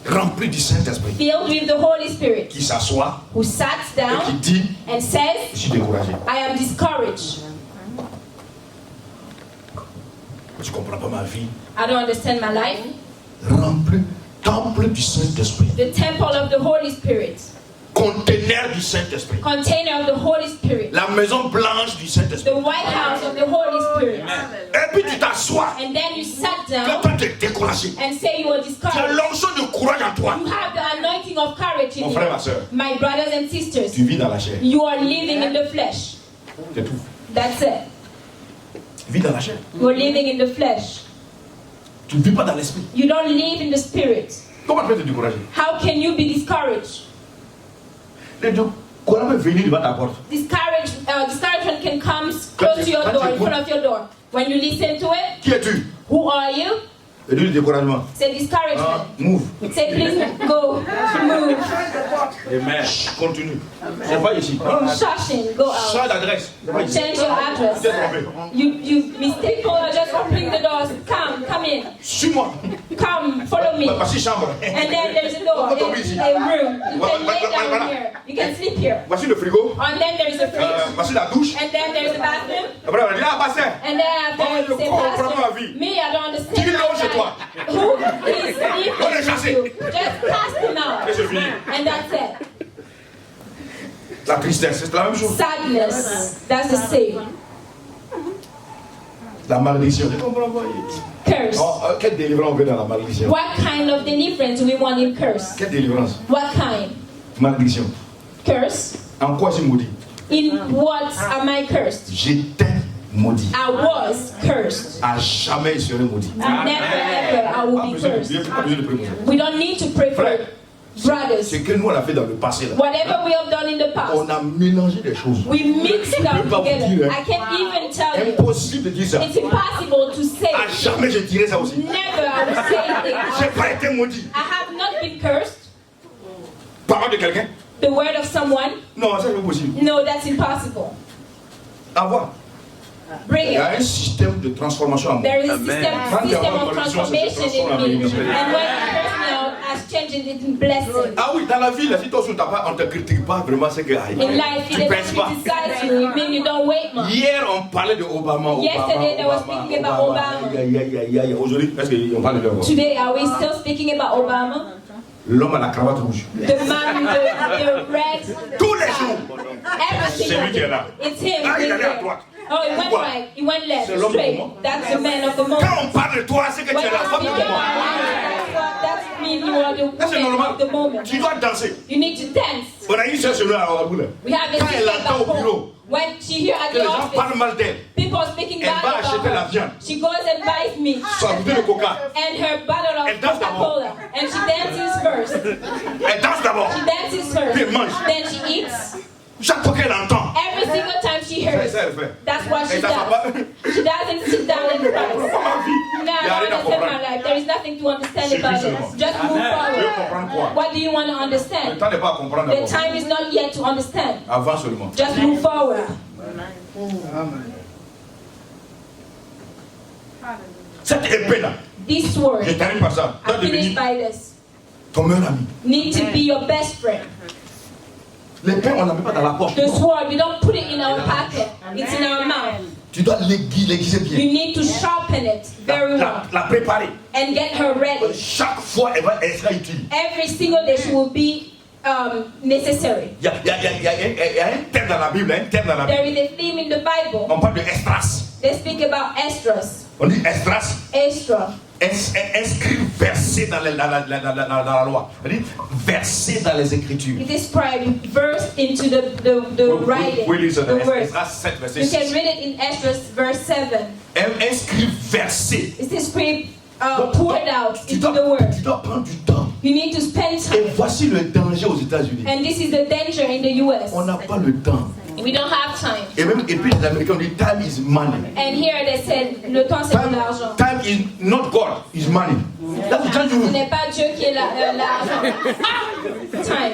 rempli du Saint-Esprit filled with the Holy Spirit qui s'assoit who sat et qui down dit and says, je suis découragé. I am discouraged. Je ne comprends pas ma vie. I don't understand my life. Rempli, temple du Saint-Esprit. The temple of the Holy Spirit. Conteneur du Saint-Esprit. Container of the Holy Spirit. La maison blanche du Saint-Esprit. The White House of the Holy Spirit. Et puis tu t'assois. And then you sat Quand down toi tu es découragé. and say you are Tu as discouraged. l'onction de courage en toi. You have the anointing of courage in Mon frère, ma you. soeur, My brothers and sisters, tu vis dans la chair. you are living in the flesh. C'est tout. That's it. Tu vis dans la chair. You are living in the flesh. Tu ne vis pas dans l'esprit. You don't live in the spirit. Comment tu peux te décourager? How can you be discouraged? Le courage peut venir devant ta porte. Discouragement can come close to your door, in front of your door. When you listen to it, Qui es-tu? who are you? Et lui, le découragement. Say discouragement. Ah, move. Say please go, move, Amen. Continue. C'est pas ici. shushing, go out. Change d'adresse. C'est pas ici. Change your Tu address. t'es trompé. You mistake people are just opening the doors. Come in. Suis-moi. Come, follow me. Voici chambre. And then there's a door, a room. You can lay down here. You can sleep here. Voici le frigo. And then there's a fridge. Voici la douche. And then there's a bathroom. Après, on va dire, ah, pasteur. And then after Comment say, je comprends ma Pastor, vie? me, I don't understand Dis-le my chez toi. life. Who is On est living chassé. with you? Just cast him out. Et c'est fini. And that's it. La tristesse, c'est la même chose. Sadness. That's the same. La malédiction. Je comprends pas. Curse. Quelle délivrance on veut dans la malédiction? What kind of deliverance do we want in curse? Quelle délivrance? What kind? Malédiction. Curse. En quoi je maudit? In what am I cursed? J'étais maudit. I was cursed. À jamais je serai maudit. And never ever I will Pas be besoin de cursed. prier, pas besoin de prier. We don't need to pray for Frère, brothers. ce que nous on a fait dans le passé là, Whatever we have done in the on past, a mélangé des choses. we mixed it Je up peux pas vous together. dire, hein. I can't even tell you. Impossible de dire ça. It's impossible to say. À jamais je dirai ça aussi. Never I will say J'ai it. pas été maudit. I have not been cursed. Parole de quelqu'un? The word of someone? Non, ça c'est pas possible. No, that's impossible. Avoir. Bring Il y a it. un système de transformation en moi. There is a system of transformation in me. And when you curse me out, I has changed it in blessing. Ah oui, dans la vie, là, si toi aussi on ne te critique pas vraiment, c'est que aïe, In life, tu if they penses pas. criticize you, it means you don't wait much. Hier, on parlait de Obama. Yesterday, they were speaking about Obama. Aujourd'hui, est-ce qu'on parle de Obama? Today, are we still speaking about Obama? L'homme à la cravate rouge. The man with the red. Tous les jours. Every C'est single lui qui est là. day. It's him. Ah, il he's allait à there. droite. Oh, he went Pourquoi? right. He went left. C'est l'homme du Straight. moment. That's the man of the moment. Quand on parle de toi, c'est que tu When es la I femme speak du moment. about that's mean you are the Ça, c'est woman normal. of the moment. Tu dois danser. You need to dance. On a une seule cellule à Raboula. We have a Quand elle sister entend au back bureau home. When she here at que les the gens parlent office, mal d'elle, people are speaking elle bad va about acheter la her. viande, She goes and buys meat sa bouteille de coca. and her bottle Elle of danse d'abord. Coca-Cola, and she dances first. Elle danse d'abord. She dances first. Puis elle mange. Then she eats. Chaque fois qu'elle entend, Every single time she c'est hears. ça elle fait. That's what she Et ça va does. pas. She doesn't sit down and cry. Ma vie. Now Il y a I rien à understand my comprendre. life. There is nothing to understand C'est about lui seulement. it. Just move Tu veux forward. comprendre quoi? What do you want to Le understand? temps n'est pas à comprendre The d'abord. time is not yet to understand. Avant seulement. Just move forward. Cette épée-là, This word, je termine par ça, doit I finish devenir by this, ton meilleur ami. need to be your best friend. L'épée, on ne la met pas dans la poche. The sword, we don't put it in our pocket. It's in our mouth. Tu dois l'aiguiser bien. You need to sharpen it very well La préparer. and get her ready. Chaque fois, elle sera utile. Every single day she will be necessary. Il y a un terme dans la Bible, un terme dans la Bible. There is a theme in the Bible. On parle de Estras. They speak about Esdras. On dit Estras, Esdras. inscrit versé dans la loi. On dit versé dans les Écritures. It is scribed, verse into the writing, Oui, lire ça dans the words. Estras 7, verset You can 6. read it in Esdras verse 7. Inscrit versé. It is scribed poured out Tu into the dois word. prendre du temps. You need to spend Et time. voici le danger aux États-Unis. And this is the danger in the US. On n'a pas le temps. We don't have time. Et puis les Américains ont dit time is money. And here they said, le temps c'est de l'argent. Time is not God, is money. That's the Ce time. n'est pas Dieu qui est l'argent. Time.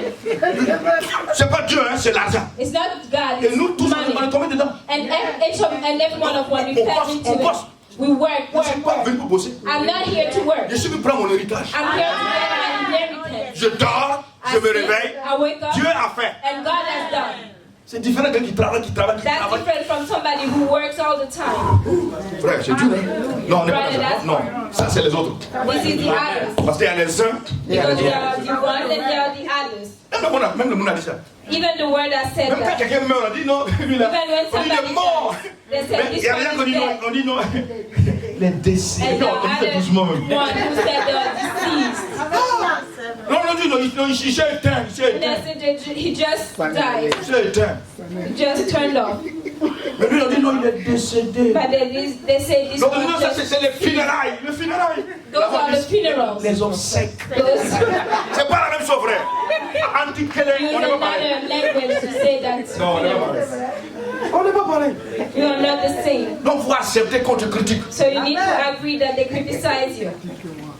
C'est pas Dieu, hein, c'est l'argent. It's not God, Et nous it's tous, on money. est tombés dedans. And every one of us, we On fell bosse, into on bosse. it. We work, Je ne suis pas work. venu pour bosser. I'm not here to work. Je suis venu prendre mon héritage. I'm here to get my inheritance. Je dors, I je me sleep, réveille. I wake up, Dieu a fait. and God has done. C'est différent de quelqu'un qui travaille, That's different from somebody who works all the time. Frère, c'est Dieu. Non, on n'est pas Brother, dans ça. that's Non, ça c'est les autres. This is the others. Parce qu'il y a les uns. Because there are the ones and there are the others. Même le monde a dit ça. Even the word has said Même quand that. quelqu'un meurt, on dit non, lui là. Even when On dit il est somebody mort. They Mais said il this n'y a rien one qu'on is dit non. dead. On dit non. Les décès. And Non, there on dit are ça others, doucement one même. who said they are deceased. Non, on dit non, il s'est éteint. Il s'est And éteint. they said he just died. Il s'est éteint. He just turned off. Mais lui, on dit non, il est décédé. But they say this Donc, one non, ça just, c'est les funérailles. Les funérailles. those are the funerals. Les obsèques. Those, C'est pas la même chose, frère. Antiquelle, use on n'est pas pareil. another language to say that. Non, on n'est pas pareil. On n'est pas pareil. You are not the same. Donc, il faut accepter qu'on te critique. So you need to agree that they criticize you.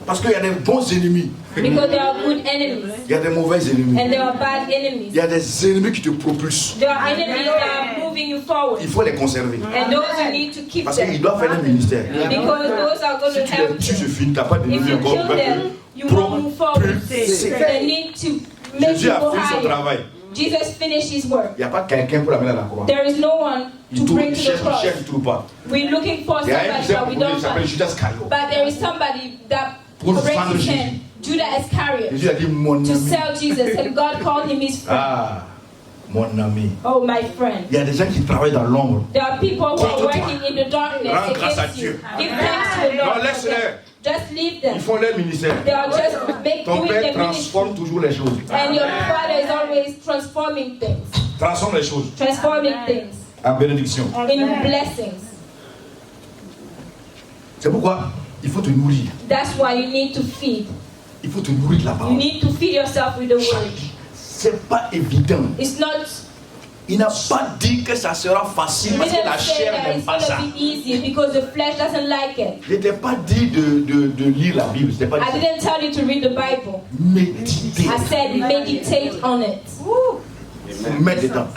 Parce qu'il y a des bons ennemis. Because there are good enemies Il y a des mauvais ennemis. and there are bad Il enemies. y a des ennemis qui te propulsent. There are enemies that are moving you forward. Il faut les conserver. And those you need to keep Parce them. qu'ils doivent faire un ministère. Because those are going Si to tu les help tues, you. je finis. Tu n'as pas If d'ennemis you encore. kill them, you won't move forward. propulser. They need to make Jésus you a go fait son higher. travail. Jesus finished his work. Il n'y a pas quelqu'un pour l'amener à la croix. There is no one to bring to the cross. Il ne trouve pas. We're looking for Il y a un somebody, qui s'est but we proposé, il don't s'appelle find. Judas Iscariot. But there is somebody that Pour raised vendre his Jésus. hand, Judas Iscariot, Jésus a dit mon to ami. sell Jesus, and God called him his friend. Ah, mon ami. Oh, my friend. Il y a des gens qui travaillent dans l'ombre. There are people who are Contre toi. working in the darkness Rends grâce à against you. Dieu. Give thanks to the Non, Lord. laisse-les. Just leave Ils them. font leur ministère. They are just Ton doing père their ministry. transforme toujours les choses. And your Father is always transforming things. Transforme les choses Transforming things en bénédiction. in blessings. C'est pourquoi il faut te nourrir. That's why you need to feed. Il faut te nourrir de la You parole. need to feed yourself with the word. C'est pas évident. It's not, Il n'a pas dit que ça sera facile he parce que didn't la say chair that n'aime it's pas going ça. to be easy because the flesh doesn't like it. Je t'ai pas dit de lire la Bible. C'était pas I dit. didn't tell you to read the Bible. Méditer. I said meditate on it. Mets dedans.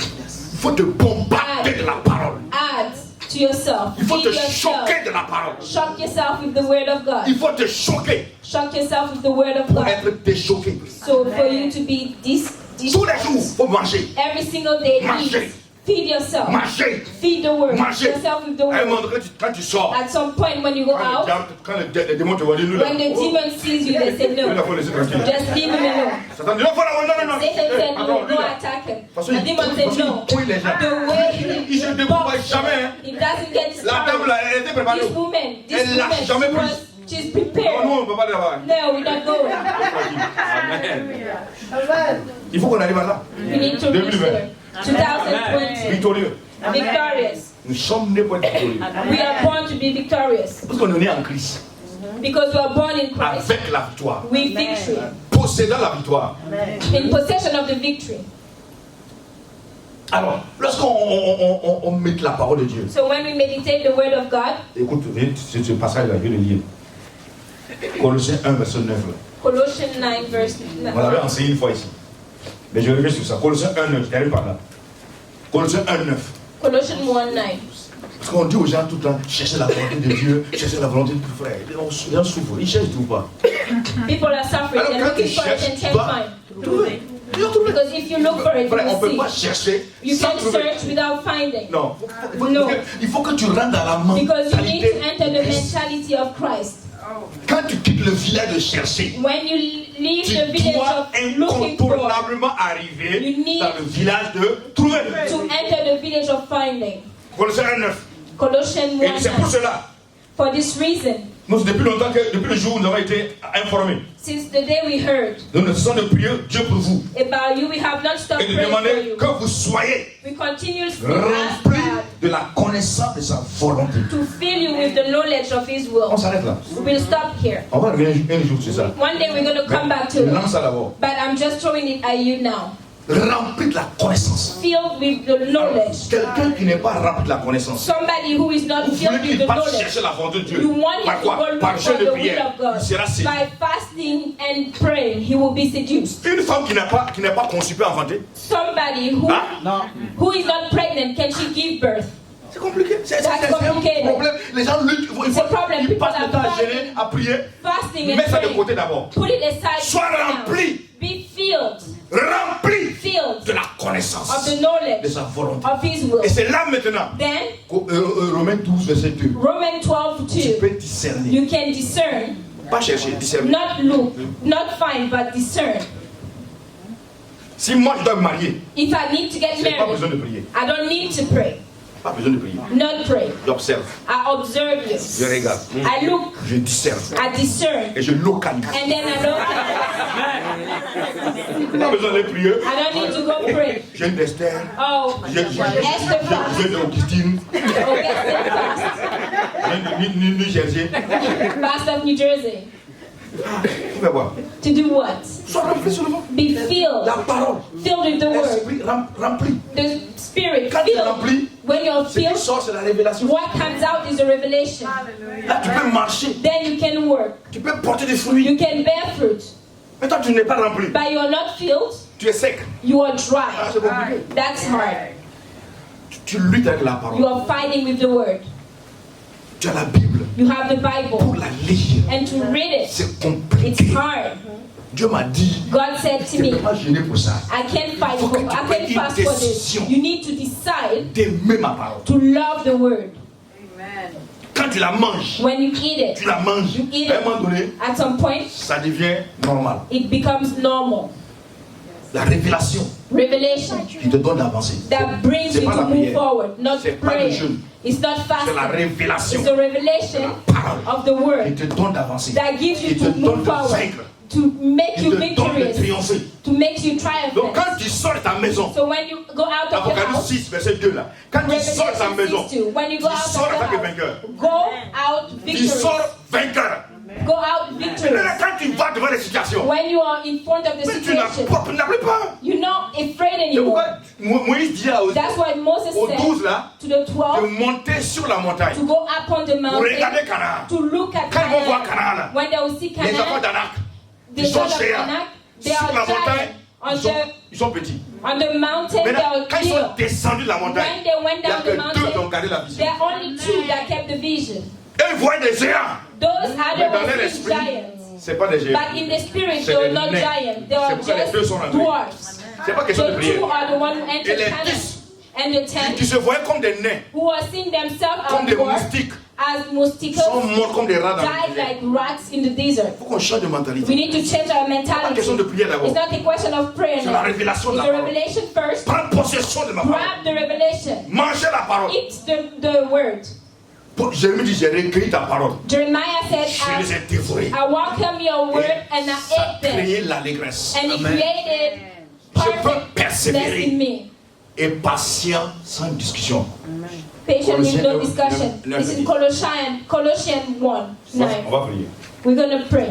Il faut te bombarder de la parole. Add to yourself. Il faut Feed te yourself. choquer de la parole. Shock yourself with the word of God. Il faut te choquer Shock yourself with the word of pour God. être déchoqué. So for you to be Tous les jours, il faut manger. every single day, Manger. eat. Feed yourself. Manger. Feed the word. Manger. Yourself with the À un moment word. donné, quand tu sors, At some point when you go out, quand le démon te voit dire, nous là, when the demon sees you, they say il no. faut laisser tranquille. Just leave him alone. Satan dit, non, non. Satan said Attends, no, lui go là, attack him. parce The demon qu'il said no. touille les gens. The way Il se he découvre boxes, jamais. Hein. he doesn't get La dame started. là, elle était préparée. Elle lâche jamais This woman, prise. she's Non, prepared. nous, on ne peut pas l'avoir. No, we're not going. Il faut qu'on arrive à là. We need to reach there. 2020. Victorieux. Victorious. Nous sommes nés pour être victorieux. We are born to be victorious. Parce qu'on est né en Christ. Because we are born in Christ. Avec la victoire. With victory. Possédant la victoire. In possession of the victory. Alors, lorsqu'on met la parole de Dieu, So when we meditate the word of God, écoute, ce passage-là, je vais le lire. Colossiens 1, verset 9. Là. Colossians 9 verse On l'avait enseigné une fois ici. Mais je reviens sur ça. Colossiens 1, 9, j'arrive par là. Colossiens 1, 9. Colossians 1 9. Parce qu'on dit aux gens tout le temps, cherchez la volonté de Dieu, cherchez la volonté de ton frère. Les gens souffrent, ils cherchent tout pas. People are suffering. Alors, They're quand tu looking for it cherches, and tu can't dois find. trouver. Because if you look for it, Frère, on ne peut you pas will see. chercher You sans can trouver. search without finding. Non. No. Il faut que tu rentres dans la Because you need mentalité. to enter the mentality of Christ. Quand tu quittes le village de chercher, When you leave tu the village dois of looking for, incontournablement arriver You need- dans le village de trouver. to enter the village of finding. Colossiens 1, 9. Colossians 1 Et c'est pour 9. cela, For this reason, nous, depuis longtemps, depuis le jour où nous avons été informés, since the day we heard nous ne cessons de prier Dieu pour vous about you, we have not stopped et de praying for demander you. que vous soyez We continuously ask remplis God de la connaissance de sa volonté. to fill you with the knowledge of His will. On s'arrête là. We'll stop here. On va revenir un jour sur ça. One day we're going to come back to Je it. lance ça d'abord. But I'm just throwing it at you now. Rempli de la connaissance. Filled with the knowledge. Quelqu'un qui n'est pas rempli de la connaissance. Somebody who is not Vous filled voulez with qu'il the parte knowledge. chercher la volonté de Dieu. You want him Par to quoi? go look Par for jeu de the will prière. of God. Il sera séduit. By fasting and praying, he will be seduced. Une femme qui n'est pas conçue peut enfanter. Somebody who is not pregnant, can she give birth? C'est compliqué. C'est That's un complicated. problème. Les gens luttent. It's a problem. Ils People passent le are temps à fighting. gêner, à prier. Fasting and Mets ça de praying. côté d'abord. Put it aside. Sois for now. rempli. Be filled. Rempli Filled de la of connaissance the de knowledge sa volonté. of His will. Et c'est là maintenant. Then, Romains 12, verset 2. Romans 12 Tu 2. peux discerner. You can discern, Pas chercher, discerner. not look, not find, but discern. Si moi je dois me marier, If I need to get je n'ai pas besoin married, de prier. I don't need to pray. Pas besoin de prier. Not pray. J'observe, I observe you. je regarde, I look. je discerne I discern. et je localise. And then I don't. Pas besoin de prier. I don't need to go pray. J'ai une Esther, Oh, j'ai une Augustine, Augustine fast. j'ai une New Jersey. Fast of New Jersey. Tu vas voir. To do what? Sois rempli seulement. Be filled. La parole, Filled with the word. l'esprit rempli. The Spirit Quand tu es filled. rempli, When you're ce qui filled, sort c'est la révélation. what comes out is a revelation. Là tu peux marcher, Then you can work. tu peux porter des fruits. You can bear fruit. Mais toi tu n'es pas rempli, But you are not filled. tu es sec. You are Ah, dry. c'est compliqué. That's hard. Tu luttes avec la You parole. are fighting with the word. Tu as la Bible You have the pour Bible. la lire. And to read it, C'est compliqué. it's hard. Dieu m'a dit, God said to tu ne me, peux pas gêner pour ça. I can't fight for, I can't fast for this. You need to decide D'aimer ma parole. to love the word. Quand tu la manges, When you eat it, tu la manges. You eat À un it. moment donné, at some point, ça devient normal. it becomes normal. La révélation Revelation qui te donne d'avancer. that brings C'est you pas to la move prière. forward, not C'est pas le prayer. jeûne. It's not C'est la fasting. révélation. It's the revelation Parole of the qui word te donne d'avancer. that gives Qui you te to donne move de forward, vaincre. to make Qui you te donne de victorious, triompher. to make you Donc triumphant. quand tu sors de ta maison, So when you go out of your Apocalypse house, 6, verset 2 là, quand tu sors de ta maison, Revelation 6:2, when you go tu out sors of en tant que your vainqueur. house, go out Tu victorious. sors vainqueur. Go out Mais victorious. quand tu vas devant les situations, When you are in front of the mais tu n'as situation, plus peur. you're not afraid C'est anymore. pourquoi Moïse dit aux That's why Moses 12 said là, to the de 12 monter sur la montagne to go up on the pour mountain regarder Canaan. to look at Quand ils vont voir Canaan. Canaan là, When they will see les enfants Canaan, d'Anak, the ils sont sons of géants Anak, they sur la are montagne giants Ils sont petits. On the mountain, they Maintenant, were quand ils sont little. descendus de la montagne, When they went il n'y a down the que deux qui ont mountain, gardé la vision. there are only two that kept the vision. Et ils voient des géants. Those Mais other dans leur were esprit, giants. ce n'est pas des géants. But in the spirit, C'est they were des not nains. giants. They C'est were pourquoi les deux sont just rentrés. dwarfs. C'est pas question de The prière. two are the ones who Et entered les Canaan. 10 And the 10 qui se voyaient comme des nains, who are seeing themselves comme as des dwarfs, moustiques, as mosquitoes, sont morts comme des rats dans le died désert. like rats in the desert. Il faut qu'on change de We mentalité. need to change our C'est pas une question de mentality. prière d'abord. It's not a question of prayer C'est la now. révélation de It's la the parole. revelation first. Prends possession de ma parole. Grab the revelation. Mangez la parole. Eat the word. Jérémie dit, j'ai recueilli ta parole. Jeremiah said, Je les ai dévorés. I welcome your word and I Ça a ate them. créé l'allégresse. And it created Je peux perfectness persévérer in me. et patient sans une discussion. Patient with no Colossiens discussion. 9, This is Colossians 1:9. On va prier. We're going to pray.